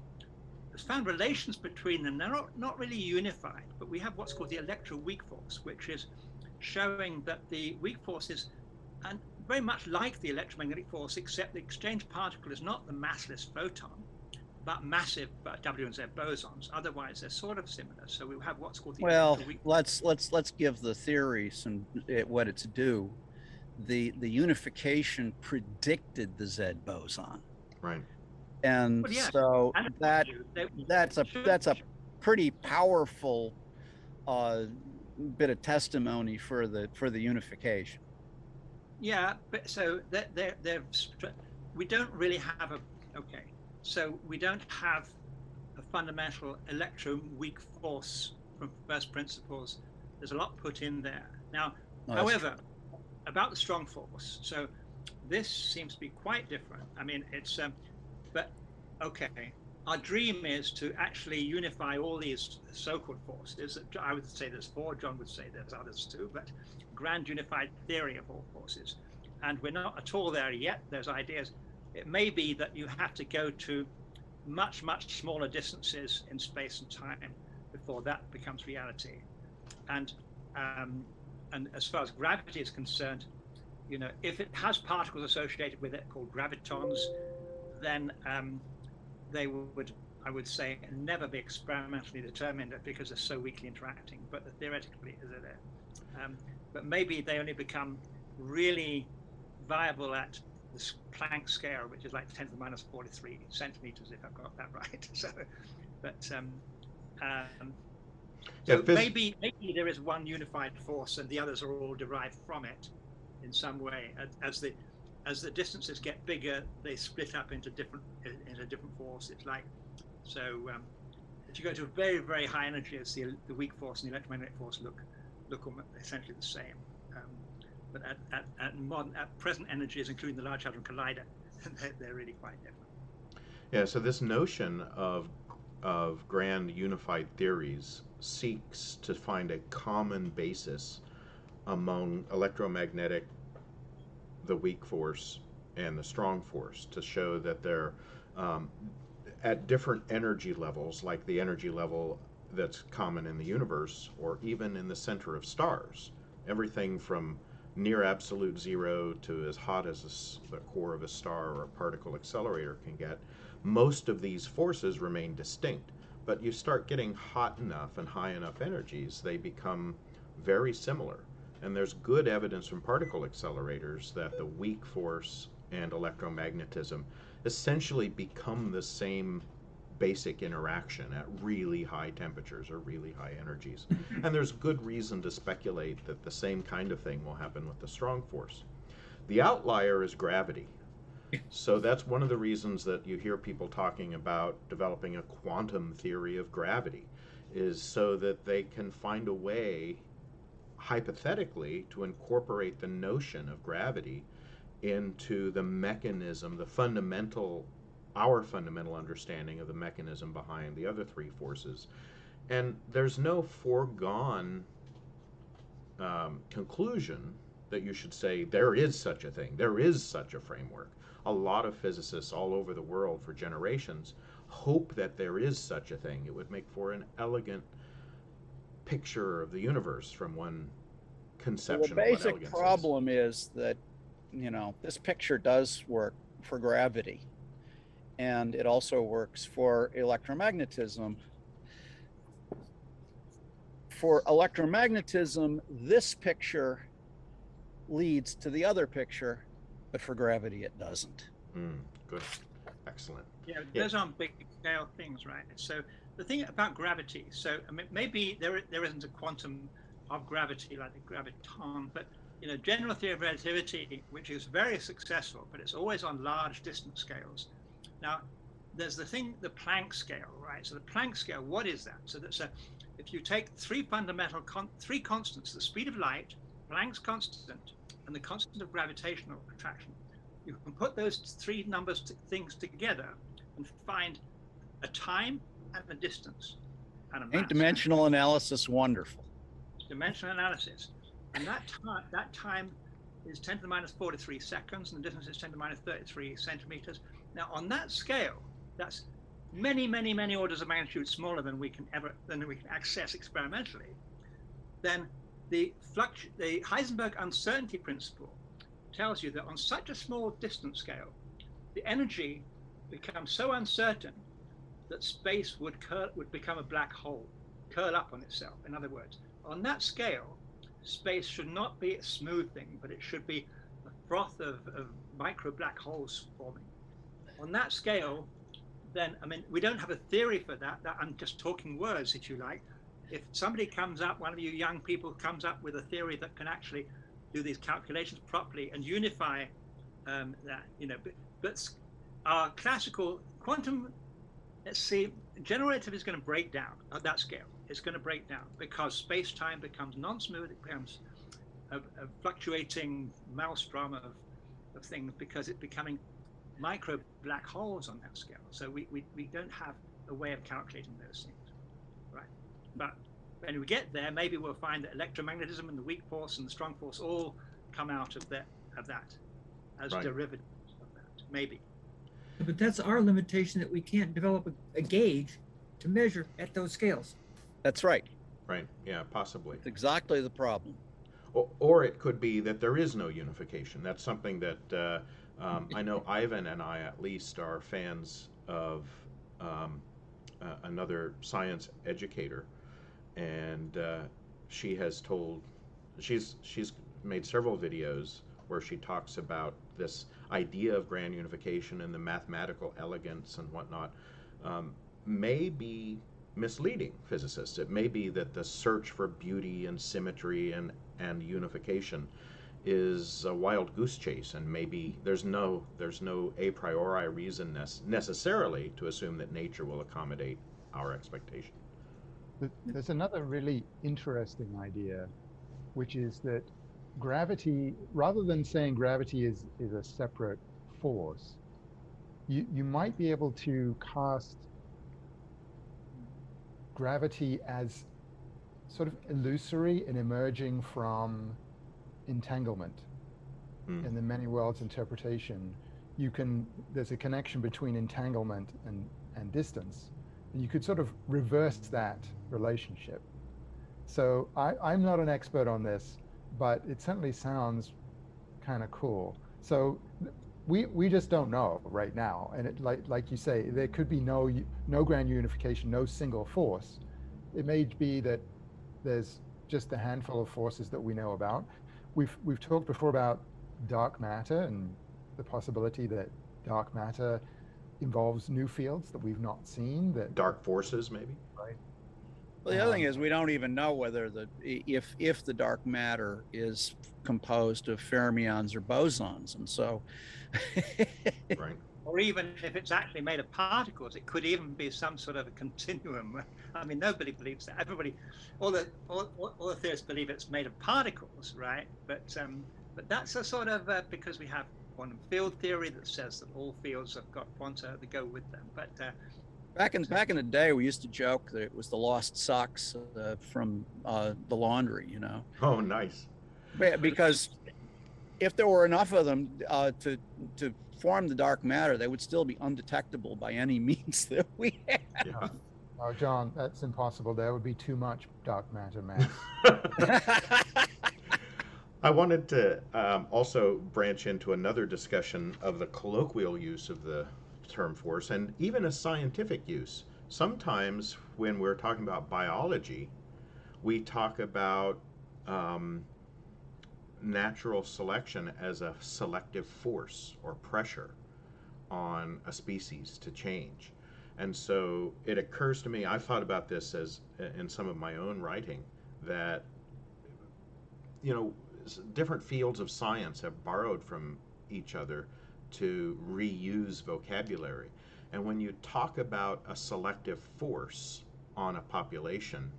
has found relations between them. They're not really unified, but we have what's called the electroweak force, which is showing that the weak force is very much like the electromagnetic force, except the exchange particle is not the massless photon, but massive W and Z bosons. Otherwise, they're sort of similar. So we have what's called the electroweak force. Let's give the theory what it's due. The unification predicted the Z boson. Right. And so that's a pretty powerful bit of testimony for the unification. Yeah, but so we don't really have we don't have a fundamental electroweak force from first principles. There's a lot put in there. Now, however, about the strong force, so this seems to be quite different. I mean, it's but okay, our dream is to actually unify all these so-called forces. I would say there's four, John would say there's others too, but grand unified theory of all forces. And we're not at all there yet. There's ideas. It may be that you have to go to much, much smaller distances in space and time before that becomes reality. And as far as gravity is concerned, if it has particles associated with it called gravitons, then they would, I would say, never be experimentally determined because they're so weakly interacting, but theoretically they're there. But maybe they only become really viable at the Planck scale, which is like 10 to the minus 43 centimeters, if I've got that right. So, but maybe there is one unified force and the others are all derived from it in some way. As the distances get bigger, they split up into different forces. Like so, if you go to very, very high energies, the weak force and the electromagnetic force look essentially the same. But at present energies, including the Large Hadron Collider, they're really quite different. Yeah. So this notion of grand unified theories seeks to find a common basis among electromagnetic, the weak force, and the strong force to show that they're at different energy levels, like the energy level that's common in the universe, or even in the center of stars. Everything from near absolute zero to as hot as the core of a star or a particle accelerator can get. Most of these forces remain distinct, but you start getting hot enough and high enough energies, they become very similar. And there's good evidence from particle accelerators that the weak force and electromagnetism essentially become the same basic interaction at really high temperatures or really high energies. And there's good reason to speculate that the same kind of thing will happen with the strong force. The outlier is gravity. So that's one of the reasons that you hear people talking about developing a quantum theory of gravity, is so that they can find a way, hypothetically, to incorporate the notion of gravity into the mechanism, the fundamental our fundamental understanding of the mechanism behind the other three forces. And there's no foregone conclusion that you should say there is such a thing, there is such a framework. A lot of physicists all over the world for generations hope that there is such a thing. It would make for an elegant picture of the universe from one conception. The of what basic elegance problem is that, this picture does work for gravity, and it also works for electromagnetism. For electromagnetism, this picture leads to the other picture, but for gravity, it doesn't. Good. Excellent. Yeah, those aren't big scale things, right? So the thing about gravity, so I mean, maybe there isn't a quantum of gravity like the graviton, but general theory of relativity, which is very successful, but it's always on large distance scales. Now, there's the Planck scale, right? So the Planck scale, what is that? So that's if you take three fundamental three constants, the speed of light, Planck's constant, and the constant of gravitational attraction, you can put those three things together and find a time and a distance and a mass. Ain't dimensional analysis wonderful? Dimensional analysis. And that time is 10 to the minus 43 seconds, and the distance is 10 to the minus 33 centimeters. Now, on that scale, that's many, many, many orders of magnitude smaller than we can access experimentally. Then the Heisenberg uncertainty principle tells you that on such a small distance scale, the energy becomes so uncertain that space would become a black hole, curl up on itself. In other words, on that scale, space should not be a smooth thing, but it should be a froth of micro black holes forming. On that scale, then, I mean, we don't have a theory for that. I'm just talking words, if you like. If somebody comes up, one of you young people comes up with a theory that can actually do these calculations properly and unify that, but our classical quantum, let's see, general relativity is going to break down at that scale. It's going to break down because space-time becomes non-smooth. It becomes a fluctuating maelstrom of things because it's becoming micro black holes on that scale. So we don't have a way of calculating those things, right? But when we get there, maybe we'll find that electromagnetism and the weak force and the strong force all come out of that as derivatives of that, maybe. But that's our limitation, that we can't develop a gauge to measure at those scales. That's right. Right. Yeah, possibly. It's exactly the problem. Or it could be that there is no unification. That's something that I know Ivan and I at least are fans of another science educator, and she's made several videos where she talks about this idea of grand unification and the mathematical elegance and whatnot may be misleading physicists. It may be that the search for beauty and symmetry and unification is a wild goose chase, and maybe there's no a priori reason necessarily to assume that nature will accommodate our expectation. There's another really interesting idea, which is that gravity, rather than saying gravity is a separate force, you might be able to cast gravity as sort of illusory and emerging from entanglement. In the many worlds interpretation, there's a connection between entanglement and distance, and you could sort of reverse that relationship. So I'm not an expert on this, but it certainly sounds kind of cool. So we just don't know right now, and it, like you say, there could be no grand unification, no single force. It may be that there's just a handful of forces that we know about. We've talked before about dark matter and the possibility that dark matter involves new fields that we've not seen. That dark forces, maybe. Right. Well, the other thing is we don't even know whether if the dark matter is composed of fermions or bosons, and so. Right. Or even if it's actually made of particles, it could even be some sort of a continuum. I mean, nobody believes that. Everybody, all the theorists believe it's made of particles, right? But that's a sort of because we have quantum field theory that says that all fields have got quanta that go with them. But back in the day, we used to joke that it was the lost socks from the laundry, you know. Oh, nice. Because if there were enough of them to form the dark matter, they would still be undetectable by any means that we have. Yeah. Oh, John, that's impossible. There would be too much dark matter mass. I wanted to also branch into another discussion of the colloquial use of the term force and even a scientific use. Sometimes when we're talking about biology, we talk about natural selection as a selective force or pressure on a species to change. And so it occurs to me, I've thought about this as in some of my own writing, that, you know, different fields of science have borrowed from each other to reuse vocabulary. And when you talk about a selective force on a population,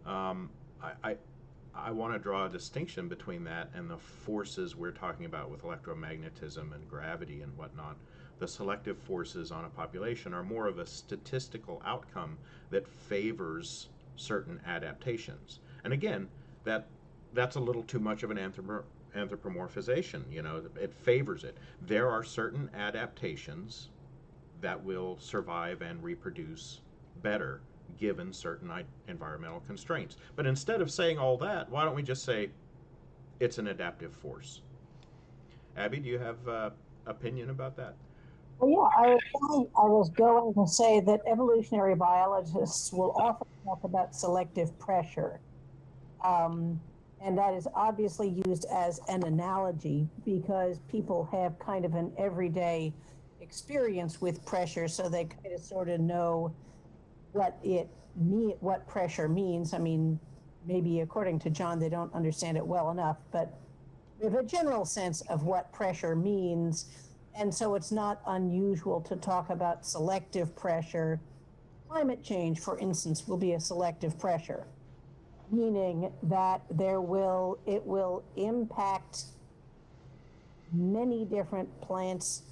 I want to draw a distinction between that and the forces we're talking about with electromagnetism and gravity and whatnot. The selective forces on a population are more of a statistical outcome that favors certain adaptations. And again, that's a little too much of an anthropomorphization. You know, it favors it. There are certain adaptations that will survive and reproduce better given certain environmental constraints. But instead of saying all that, why don't we just say it's an adaptive force? Abby, do you have opinion about that? Well, yeah, I was going to say that evolutionary biologists will often talk about selective pressure. And that is obviously used as an analogy because people have kind of an everyday experience with pressure, so they kind of sort of know what pressure means. I mean, maybe according to John, they don't understand it well enough, but we have a general sense of what pressure means. And so it's not unusual to talk about selective pressure. Climate change, for instance, will be a selective pressure, meaning that it will impact many different plants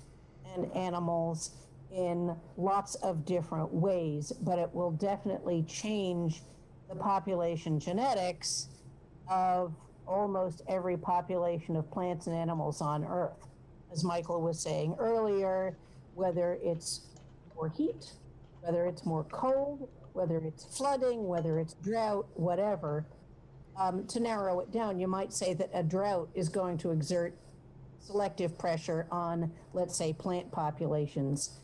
and animals in lots of different ways, but it will definitely change the population genetics of almost every population of plants and animals on Earth. As Michael was saying earlier, whether it's more heat, whether it's more cold, whether it's flooding, whether it's drought, whatever. To narrow it down, you might say that a drought is going to exert selective pressure on, let's say, plant populations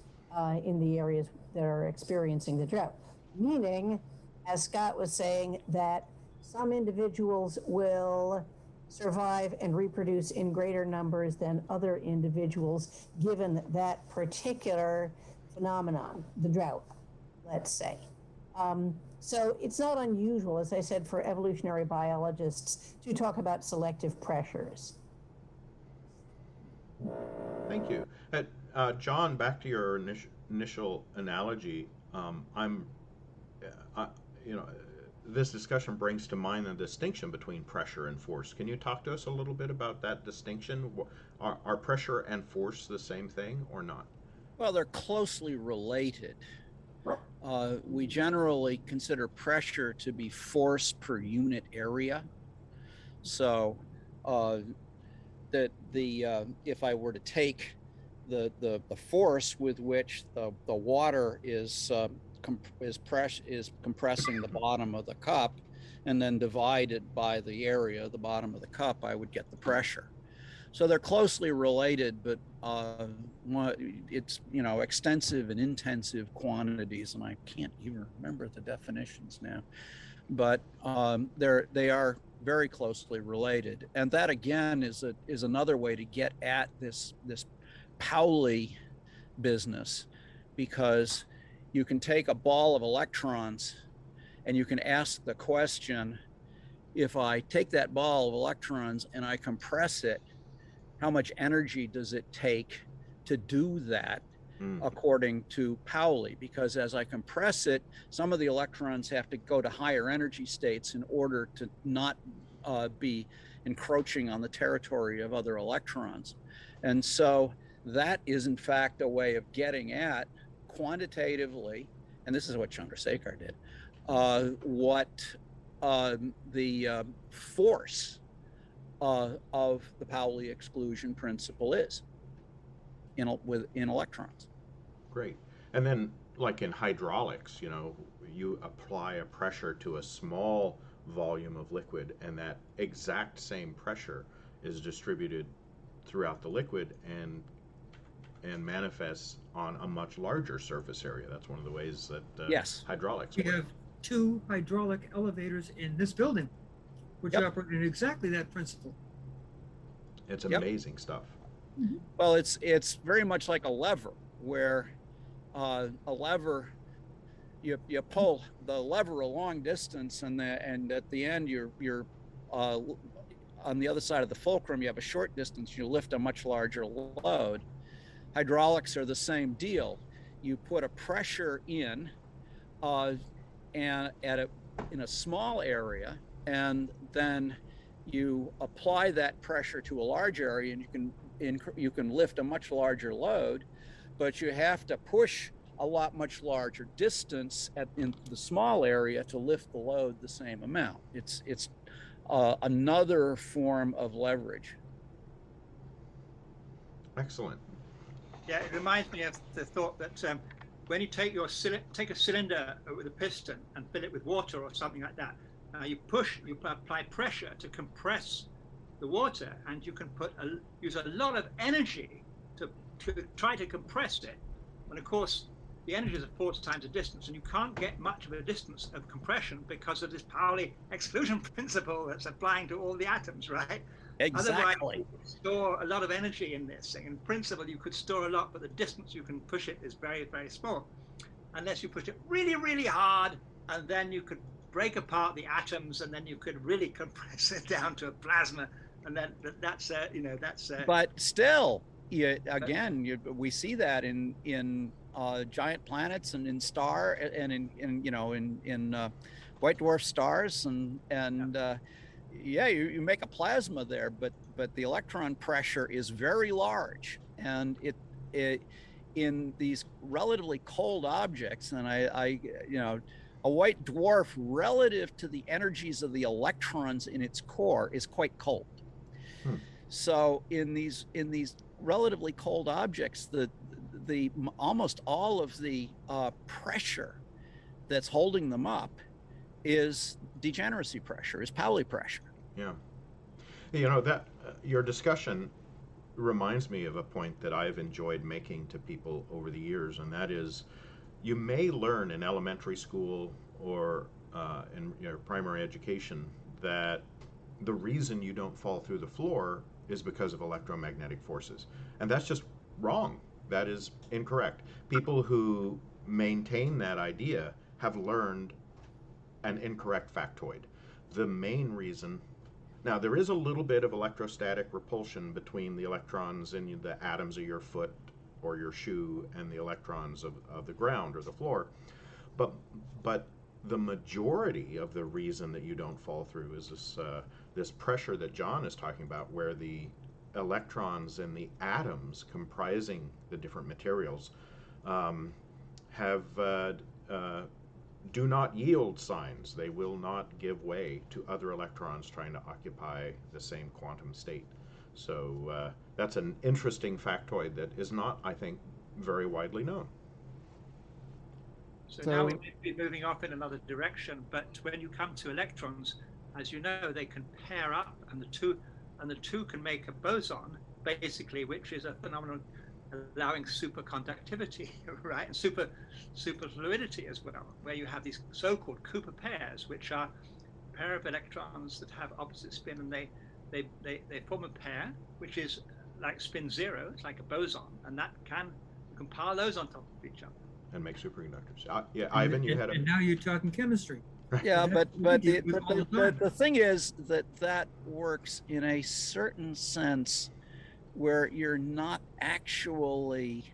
in the areas that are experiencing the drought. Meaning, as Scott was saying, that some individuals will survive and reproduce in greater numbers than other individuals, given that particular phenomenon, the drought, let's say. So it's not unusual, as I said, for evolutionary biologists to talk about selective pressures. Thank you. John, back to your initial analogy, this discussion brings to mind the distinction between pressure and force. Can you talk to us a little bit about that distinction? Are pressure and force the same thing or not? Well, they're closely related. We generally consider pressure to be force per unit area. So if I were to take the force with which the water is compressing the bottom of the cup and then divide it by the area of the bottom of the cup, I would get the pressure. So they're closely related, but it's, extensive and intensive quantities, and I can't even remember the definitions now, but they are very closely related. And that again is another way to get at this Pauli business, because you can take a ball of electrons and you can ask the question, if I take that ball of electrons and I compress it, how much energy does it take to do that according to Pauli? Because as I compress it, some of the electrons have to go to higher energy states in order to not be encroaching on the territory of other electrons. And so that is in fact a way of getting at quantitatively, and this is what Chandrasekhar did, what the force of the Pauli exclusion principle is in electrons. Great. And then, like in hydraulics, you apply a pressure to a small volume of liquid, and that exact same pressure is distributed throughout the liquid and manifests on a much larger surface area. That's one of the ways that yes, hydraulics we work. have 2 hydraulic elevators in this building, which Yep. operate in exactly that principle. It's Yep. amazing stuff. Well, it's very much like a lever, where a lever, you pull the lever a long distance, and at the end you're on the other side of the fulcrum, you have a short distance, you lift a much larger load. Hydraulics are the same deal. You put a pressure in and in a small area, and then you apply that pressure to a large area, and you can lift a much larger load, but you have to push a lot much larger distance in the small area to lift the load the same amount. It's another form of leverage. Excellent. Yeah, it reminds me of the thought that when you take a cylinder with a piston and fill it with water or something like that, you apply pressure to compress the water, and you can use a lot of energy to try to compress it. And of course, the energy is a force times the distance, and you can't get much of a distance of compression because of this Pauli exclusion principle that's applying to all the atoms, right? Exactly. Otherwise, you could store a lot of energy in this thing. In principle, you could store a lot, but the distance you can push it is very, very small. Unless you push it really, really hard, and then you could break apart the atoms, and then you could really compress it down to a plasma, and then that's. But still, we see that in giant planets and in white dwarf stars, you make a plasma there, but the electron pressure is very large, and it in these relatively cold objects, and a white dwarf relative to the energies of the electrons in its core is quite cold. So in these relatively cold objects, the almost all of the pressure that's holding them up is degeneracy pressure, is Pauli pressure. Yeah. That your discussion reminds me of a point that I've enjoyed making to people over the years, and that is, you may learn in elementary school or in your primary education that the reason you don't fall through the floor is because of electromagnetic forces, and that's just wrong. That is incorrect. People who maintain that idea have learned an incorrect factoid. The main reason, now there is a little bit of electrostatic repulsion between the electrons in the atoms of your foot or your shoe and the electrons of the ground or the floor, but the majority of the reason that you don't fall through is this pressure that John is talking about, where the electrons in the atoms comprising the different materials do not yield signs. They will not give way to other electrons trying to occupy the same quantum state. So that's an interesting factoid that is not, I think, very widely known. So now we may be moving off in another direction, but when you come to electrons, as you know, they can pair up, and the two can make a boson, basically, which is a phenomenon allowing superconductivity, right, and super fluidity as well, where you have these so-called Cooper pairs, which are a pair of electrons that have opposite spin, and they form a pair, which is like spin zero. It's like a boson, and you can pile those on top of each other and make superconductors. Yeah, Ivan, you had a. And now you're talking chemistry. Yeah, but the thing is that works in a certain sense where you're not actually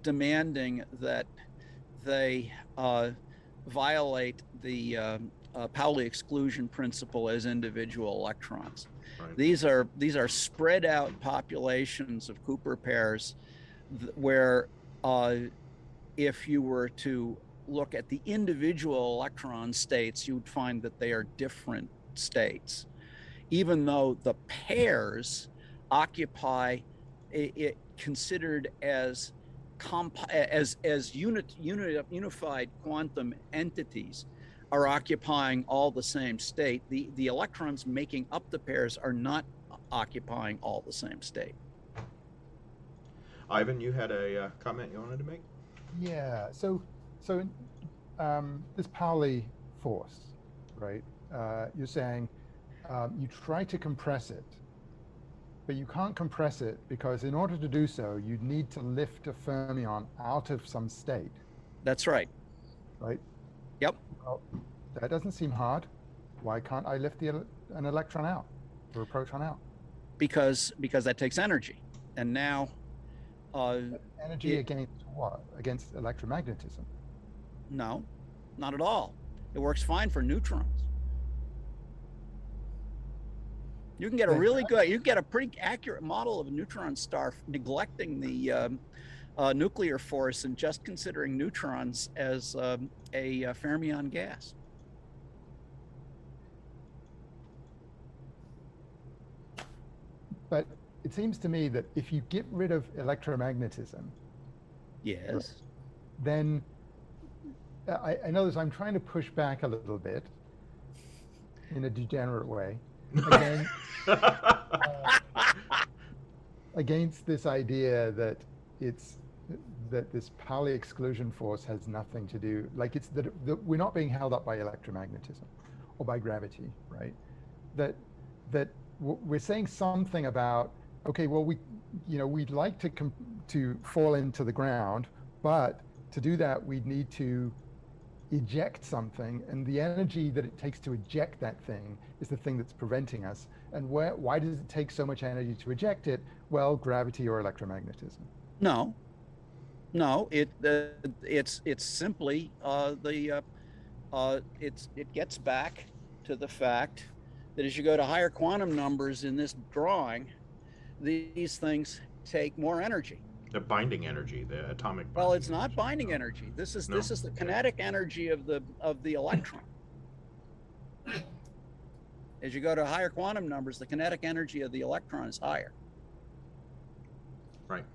demanding that they violate the Pauli exclusion principle as individual electrons. Right. These are spread out populations of Cooper pairs where if you were to look at the individual electron states, you would find that they are different states, even though the pairs occupy it considered as unified quantum entities are occupying all the same state. The electrons making up the pairs are not occupying all the same state. Ivan, you had a comment you wanted to make? Yeah. So this Pauli force, right? You're saying you try to compress it, but you can't compress it because in order to do so, you'd need to lift a fermion out of some state. That's right. Right? Yep. Well, that doesn't seem hard. Why can't I lift an electron out or a proton out? Because that takes energy. And now energy against what? Against electromagnetism? No, not at all. It works fine for neutrons. You can get you can get a pretty accurate model of a neutron star neglecting the nuclear force and just considering neutrons as a fermion gas. But it seems to me that if you get rid of electromagnetism, yes, then I know this. I'm trying to push back a little bit in a degenerate way against this idea that this Pauli exclusion force has nothing to do, like it's that we're not being held up by electromagnetism or by gravity, right? That we're saying something about, okay, well, we'd like to fall into the ground, but to do that, we'd need to eject something, and the energy that it takes to eject that thing is the thing that's preventing us. And why does it take so much energy to eject it? Well, gravity or electromagnetism. No, it's simply it gets back to the fact that as you go to higher quantum numbers in this drawing, these things take more energy. The binding energy, the atomic. Well, it's not binding energy. This is the kinetic energy of the electron. As you go to higher quantum numbers, the kinetic energy of the electron is higher. Right.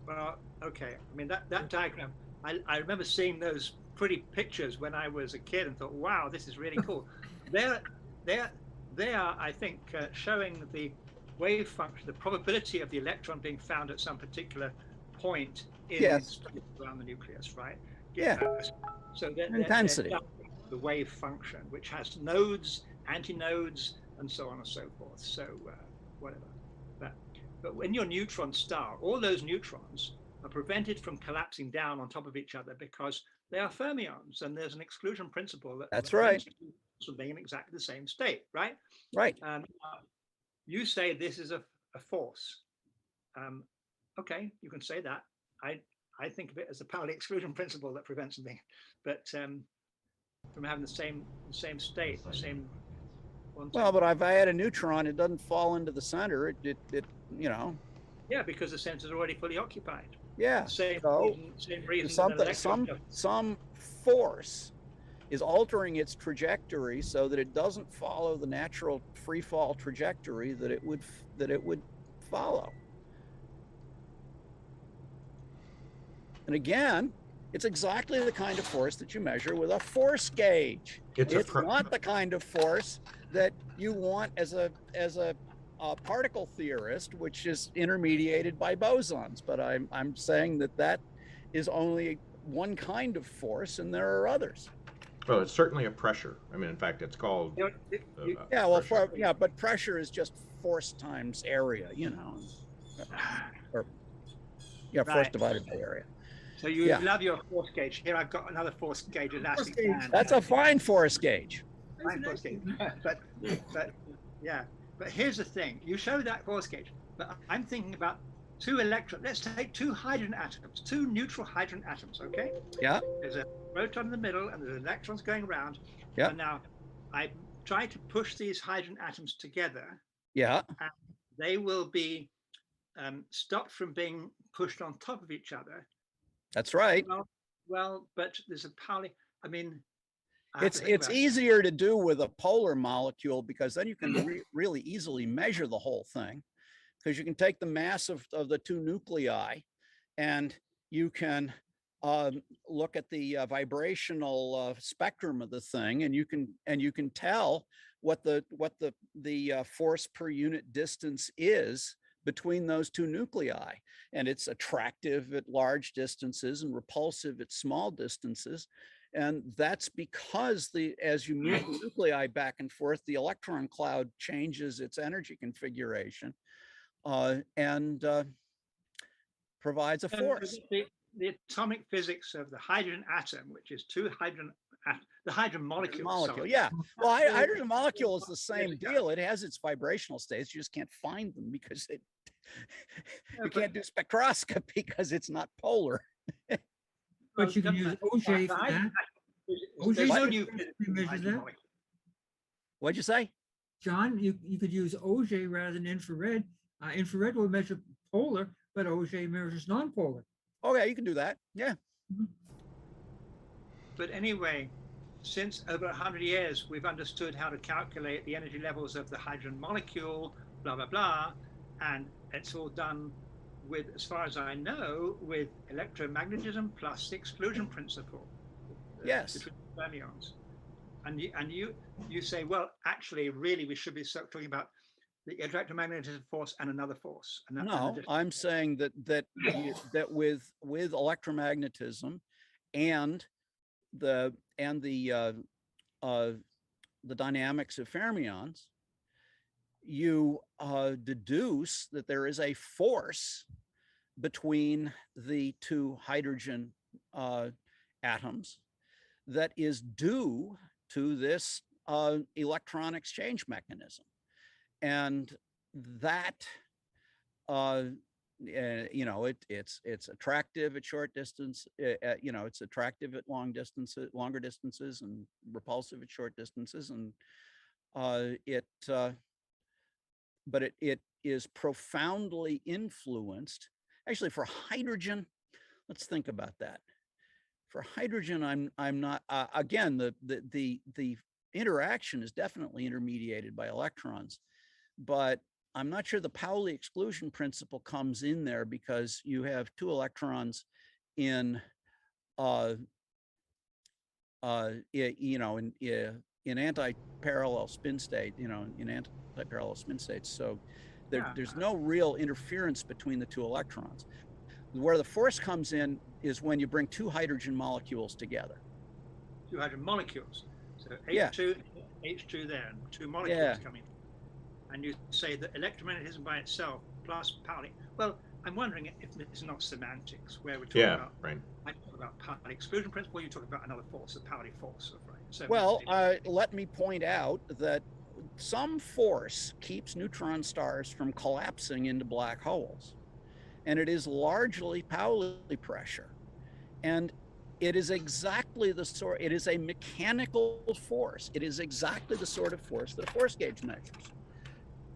Well, okay. I mean, that diagram, I remember seeing those pretty pictures when I was a kid and thought, wow, this is really cool. They are, I think, showing the wave function, the probability of the electron being found at some particular point in around the nucleus, right? Yeah. So they're intensity. The wave function, which has nodes, antinodes, and so on and so forth. So whatever. But when your neutron star, all those neutrons are prevented from collapsing down on top of each other because they are fermions, and there's an exclusion principle that's right. So being in exactly the same state, right? Right. You say this is a force. Okay, you can say that. I think of it as the Pauli exclusion principle that prevents them, but from having the same state, the same. Well, but if I add a neutron, it doesn't fall into the center. It Yeah, because the center is already fully occupied. Yeah. Same reason. Some force is altering its trajectory so that it doesn't follow the natural free fall trajectory that it would follow. And again, it's exactly the kind of force that you measure with a force gauge. It's not the kind of force that you want as a particle theorist, which is intermediated by bosons. But I'm saying that is only one kind of force, and there are others. Well, it's certainly a pressure. I mean, in fact, it's called. But pressure is just force times area, force divided by area. So you love your force gauge. Here I've got another force gauge. That's a fine force gauge. Fine force gauge. But here's the thing. You show that force gauge, but I'm thinking about two electrons. Let's take two hydrogen atoms, two neutral hydrogen atoms, okay? Yeah. There's a proton in the middle and there's electrons going around. Yeah. And now I try to push these hydrogen atoms together, Yeah, and they will be stopped from being pushed on top of each other. that's right. Well, but there's a Pauli. I mean, I have to think It's about it. easier to do with a polar molecule because then you can really easily measure the whole thing, because you can take the mass of the two nuclei and you can look at the vibrational spectrum of the thing, and you can tell what the force per unit distance is between those two nuclei, and it's attractive at large distances and repulsive at small distances. And that's because as you move the nuclei back and forth, the electron cloud changes its energy configuration and provides a force. The atomic physics of the hydrogen atom, which is the hydrogen molecule. Molecule, yeah. Well, hydrogen molecule is the same deal. It has its vibrational states. You just can't find them because you can't do spectroscopy because it's not polar. But you can use OJ for that. There's no OJ new measures that. What'd you say? John, you could use OJ rather than infrared. Infrared will measure polar, but OJ measures non-polar. Oh yeah, you can do that. Yeah. But anyway, since over 100 years, we've understood how to calculate the energy levels of the hydrogen molecule, blah, blah, blah. And it's all done with, as far as I know, with electromagnetism plus the exclusion principle. Yes. Between fermions. And you say, well, actually, really, we should be talking about the electromagnetic force and another force. No, I'm saying that with electromagnetism and the dynamics of fermions, you deduce that there is a force between the two hydrogen atoms that is due to this electron exchange mechanism. And that, it's attractive at short distance, it's attractive at longer distances, and repulsive at short distances. And but it is profoundly influenced. Actually, for hydrogen, let's think about that. For hydrogen, I'm not, again, the interaction is definitely intermediated by electrons, but I'm not sure the Pauli exclusion principle comes in there, because you have two electrons in anti-parallel spin state, in anti-parallel spin states. So there's no real interference between the two electrons. Where the force comes in is when you bring two hydrogen molecules together. Two hydrogen molecules. So H2, H2 there, and two molecules coming. And you say that electromagnetism by itself plus Pauli. Well, I'm wondering if it's not semantics, where we're talking about. Right. I talk about Pauli exclusion principle. You talk about another force, the Pauli force, right? So well, let me point out that some force keeps neutron stars from collapsing into black holes, and it is largely Pauli pressure, and it is exactly the sort. It is a mechanical force. It is exactly the sort of force that a force gauge measures.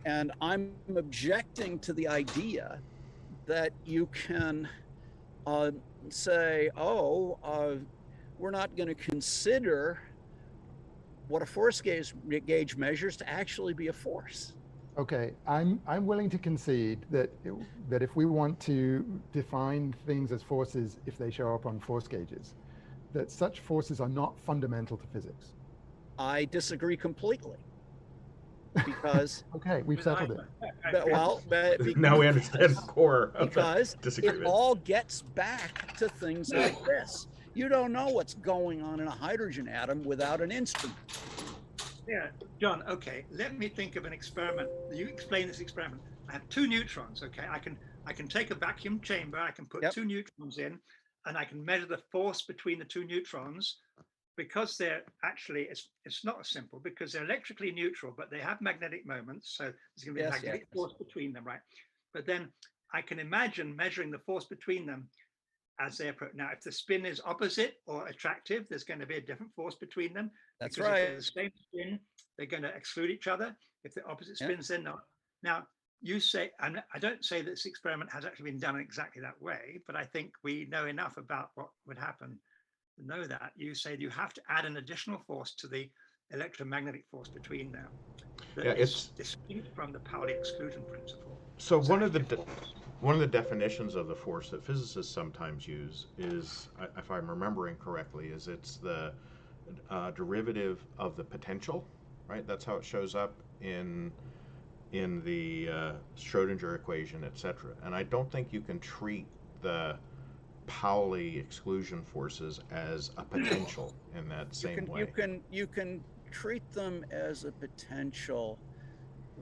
And I'm objecting to the idea that you can say, we're not going to consider what a force gauge measures to actually be a force. Okay, I'm willing to concede that that if we want to define things as forces, if they show up on force gauges, that such forces are not fundamental to physics. I disagree completely. Because okay, we've settled it. Now we understand the core of because disagreement. It all gets back to things like this. You don't know what's going on in a hydrogen atom without an instrument. Yeah, John, okay, let me think of an experiment. You explain this experiment. I have two neutrons, okay? I can take a vacuum chamber, I can put two neutrons in, and I can measure the force between the two neutrons. Because they're actually, it's not simple, because they're electrically neutral, but they have magnetic moments. So there's going to be a magnetic force between them, right? But then I can imagine measuring the force between them as they approach. Now, if the spin is opposite or attractive, there's going to be a different force between them. That's because right. If they're the same spin, they're going to exclude each other. If they're opposite spins, they're not. Now, you say, and I don't say that this experiment has actually been done exactly that way, but I think we know enough about what would happen to know that. You say you have to add an additional force to the electromagnetic force between them. That is distinct from the Pauli exclusion principle. So one of the definitions of the force that physicists sometimes use is, if I'm remembering correctly, is it's the derivative of the potential, right? That's how it shows up in the Schrodinger equation, etc. And I don't think you can treat the Pauli exclusion forces as a potential in that same way. You can treat them as a potential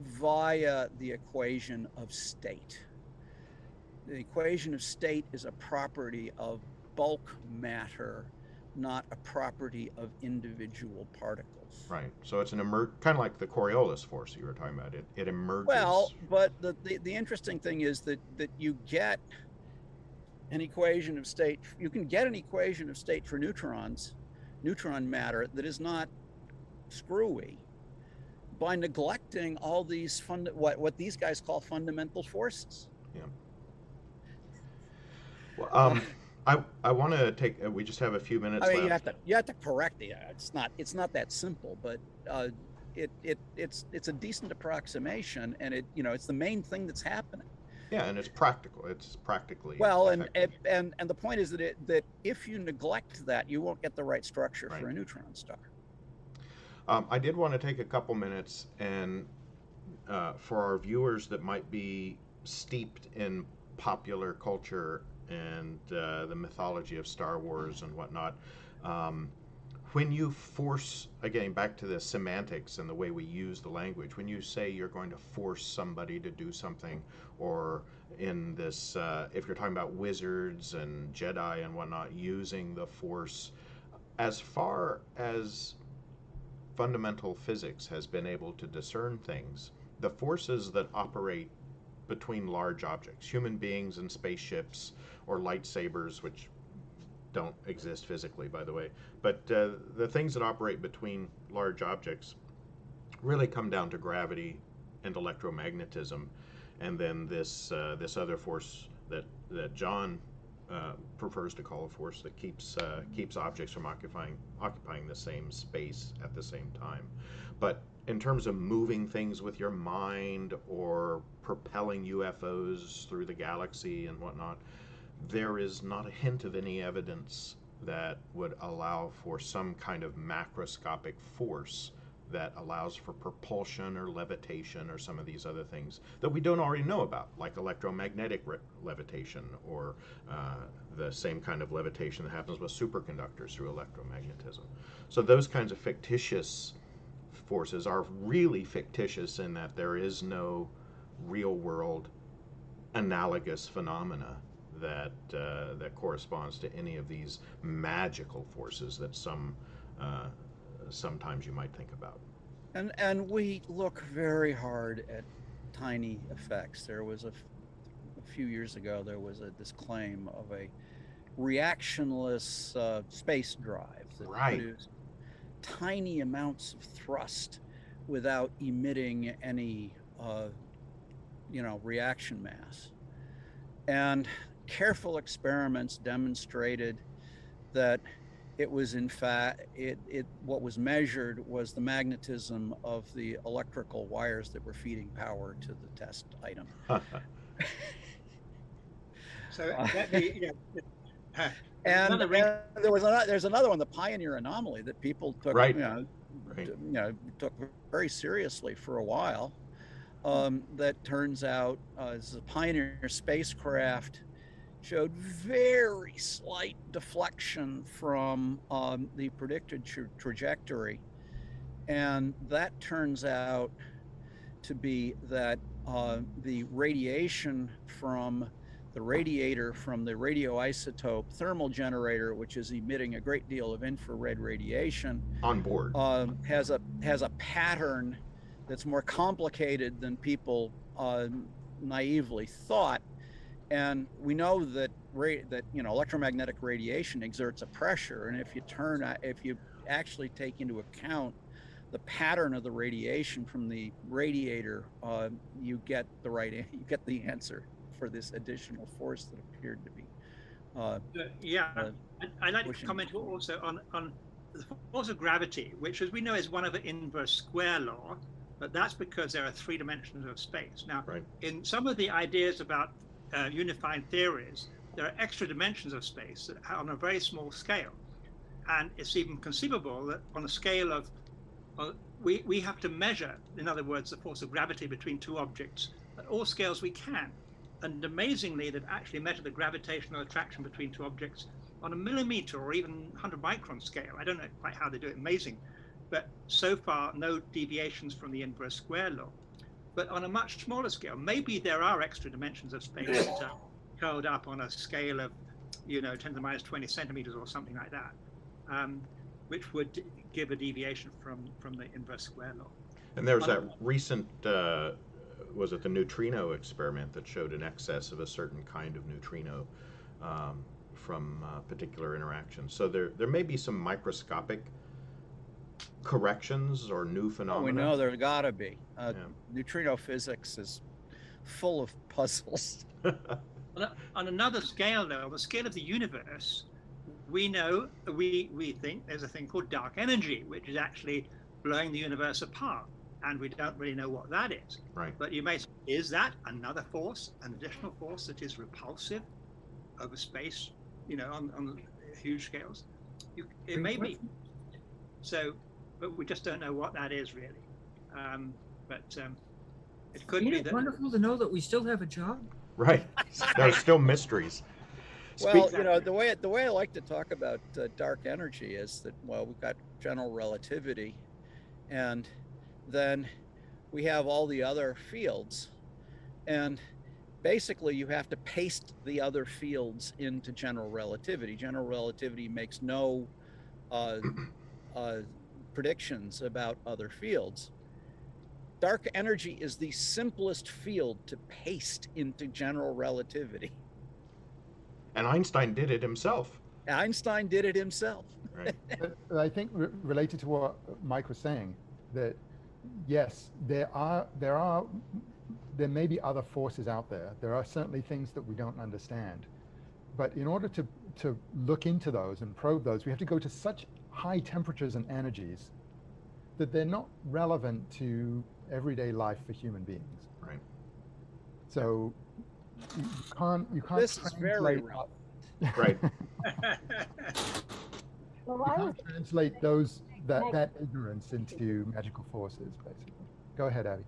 via the equation of state. The equation of state is a property of bulk matter, not a property of individual particles. Right. So it's kind of like the Coriolis force you were talking about. It emerges. Well, but the interesting thing is that you get an equation of state. You can get an equation of state for neutrons, neutron matter, that is not screwy, by neglecting all these what these guys call fundamental forces. Yeah. Well, I want to take. We just have a few minutes I mean, left. you have to correct the. It's not that simple, but it's a decent approximation, and it's the main thing that's happening. Yeah, and it's practical. It's practically well, effective. and the point is that if you neglect that, you won't get the right structure Right. for a neutron star. I did want to take a couple minutes and for our viewers that might be steeped in popular culture and the mythology of Star Wars and whatnot, when you force, again, back to the semantics and the way we use the language, when you say you're going to force somebody to do something, or in this, if you're talking about wizards and Jedi and whatnot, using the Force, as far as fundamental physics has been able to discern things, the forces that operate between large objects, human beings and spaceships, or lightsabers, which don't exist physically, by the way, but the things that operate between large objects really come down to gravity and electromagnetism, and then this other force that John prefers to call a force that keeps objects from occupying the same space at the same time. But in terms of moving things with your mind or propelling UFOs through the galaxy and whatnot, there is not a hint of any evidence that would allow for some kind of macroscopic force that allows for propulsion or levitation or some of these other things that we don't already know about, like electromagnetic levitation, or the same kind of levitation that happens with superconductors through electromagnetism. So those kinds of fictitious forces are really fictitious in that there is no real world analogous phenomena that corresponds to any of these magical forces that sometimes you might think about. And we look very hard at tiny effects. There was a few years ago, there was this claim of a reactionless space drive that produced tiny amounts of thrust without emitting any reaction mass. And careful experiments demonstrated that it was, in fact, what was measured was the magnetism of the electrical wires that were feeding power to the test item. So let me, and there's another one, the Pioneer anomaly, that people took, took very seriously for a while. That turns out is a Pioneer spacecraft showed very slight deflection from the predicted trajectory, and that turns out to be that the radiation from the radiator from the radioisotope thermal generator, which is emitting a great deal of infrared radiation on board, has a pattern that's more complicated than people naively thought. And we know that electromagnetic radiation exerts a pressure, and if you actually take into account the pattern of the radiation from the radiator, you get the answer for this additional force that appeared to be. I'd like to comment also on the force of gravity, which, as we know, is one of the inverse square law, but that's because there are 3 dimensions of space. Now, in some of the ideas about unified theories, there are extra dimensions of space on a very small scale, and it's even conceivable that on a scale of we have to measure, in other words, the force of gravity between 2 objects at all scales we can. And amazingly, they've actually measured the gravitational attraction between 2 objects on a millimeter or even 100 micron scale. I don't know quite how they do it, amazing. But so far, no deviations from the inverse square law. But on a much smaller scale, maybe there are extra dimensions of space that are curled up on a scale of, 10 to the minus 20 centimeters or something like that, which would give a deviation from the inverse square law. And there's that recent, was it the neutrino experiment that showed an excess of a certain kind of neutrino from particular interactions. So there may be some microscopic corrections or new phenomena. We know there gotta be. Neutrino physics is full of puzzles. On another scale, though, on the scale of the universe, we think there's a thing called dark energy, which is actually blowing the universe apart, and we don't really know what that is. Right. But you may say, is that another force, an additional force that is repulsive over space, on huge scales? It may be. So, but we just don't know what that is really. It could be that. Wonderful to know that we still have a job. Right. There's still mysteries. Well, the way I like to talk about dark energy is that, we've got general relativity, and then we have all the other fields, and basically you have to paste the other fields into general relativity. General relativity makes no predictions about other fields. Dark energy is the simplest field to paste into general relativity. And Einstein did it himself. Right. But I think related to what Mike was saying, that yes, there may be other forces out there. There are certainly things that we don't understand. But in order to look into those and probe those, we have to go to such high temperatures and energies that they're not relevant to everyday life for human beings. Right. So you can't This is very relevant. Right. Well, You can't translate that ignorance into magical forces, basically. Go ahead, Abby.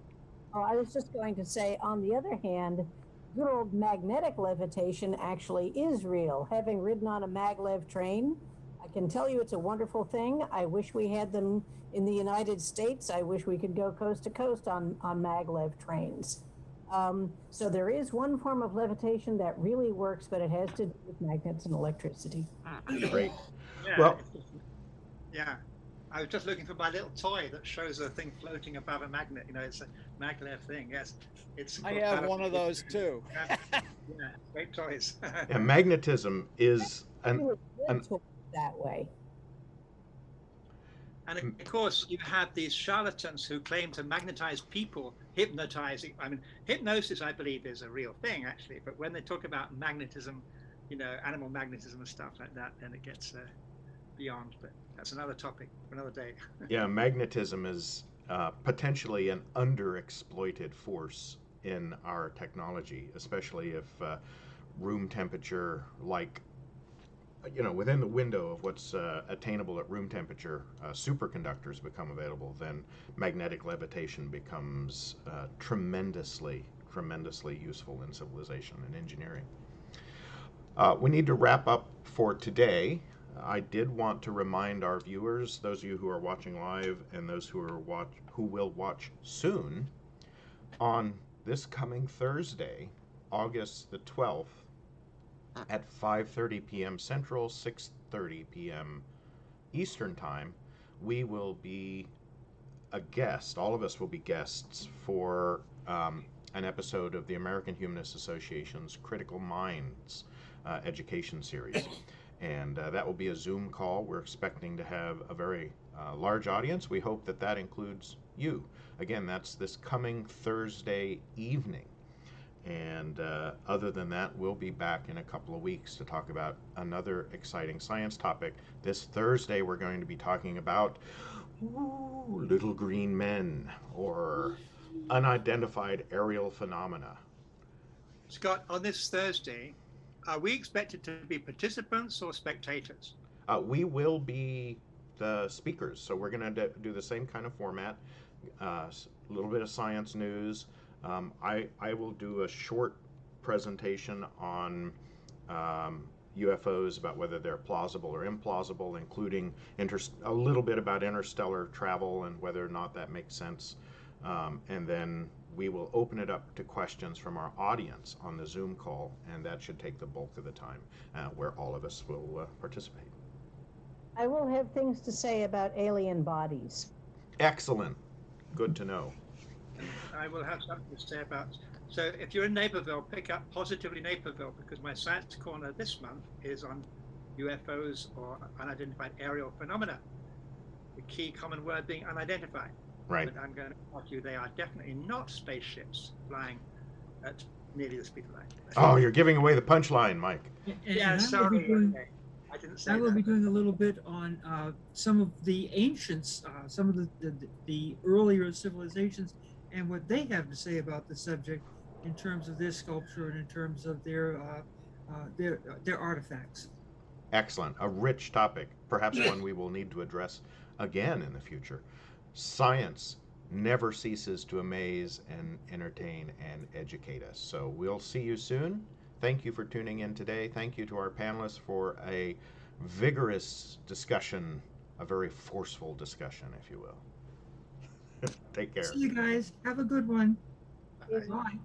Oh, I was just going to say, on the other hand, good old magnetic levitation actually is real. Having ridden on a maglev train, I can tell you it's a wonderful thing. I wish we had them in the United States. I wish we could go coast to coast on maglev trains. So there is one form of levitation that really works, but it has to do with magnets and electricity. Great. Yeah. Well, yeah. I was just looking for my little toy that shows a thing floating above a magnet. It's a maglev thing. Yes, I have one of those too. Yeah, great toys. and magnetism is That way. And of course, you have these charlatans who claim to magnetize people, hypnotizing. I mean, hypnosis, I believe, is a real thing, actually. But when they talk about magnetism, animal magnetism and stuff like that, then it gets beyond. But that's another topic for another day. Yeah, magnetism is potentially an underexploited force in our technology, especially if room temperature, within the window of what's attainable at room temperature, superconductors become available, then magnetic levitation becomes tremendously useful in civilization and engineering. We need to wrap up for today. I did want to remind our viewers, those of you who are watching live and those who will watch soon, on this coming Thursday, August the 12th, at 5:30 p.m. Central, 6:30 p.m. Eastern Time, we will be a guest. All of us will be guests for an episode of the American Humanist Association's Critical Minds education series. And that will be a Zoom call. We're expecting to have a very large audience. We hope that that includes you. Again, that's this coming Thursday evening. And other than that, we'll be back in a couple of weeks to talk about another exciting science topic. This Thursday, we're going to be talking about little green men, or unidentified aerial phenomena. Scott, on this Thursday, are we expected to be participants or spectators? We will be the speakers, so we're going to do the same kind of format, a little bit of science news. I will do a short presentation on UFOs, about whether they're plausible or implausible, including a little bit about interstellar travel and whether or not that makes sense. And then we will open it up to questions from our audience on the Zoom call, and that should take the bulk of the time, where all of us will participate. I will have things to say about alien bodies. Excellent. Good to know. I will have something to say about. So if you're in Naperville, pick up Positively Naperville, because my science corner this month is on UFOs, or unidentified aerial phenomena. The key common word being unidentified. Right. But I'm going to argue they are definitely not spaceships flying at nearly the speed of light. Oh, you're giving away the punchline, Mike. Yeah, sorry. Okay. I didn't say I will that. be doing a little bit on some of the ancients, some of the earlier civilizations, and what they have to say about the subject in terms of their sculpture and in terms of their artifacts. Excellent. A rich topic, perhaps one we will need to address again in the future. Science never ceases to amaze and entertain and educate us. So we'll see you soon. Thank you for tuning in today. Thank you to our panelists for a vigorous discussion, a very forceful discussion, if you will. Take care. See you guys. Have a good one. Bye. Bye.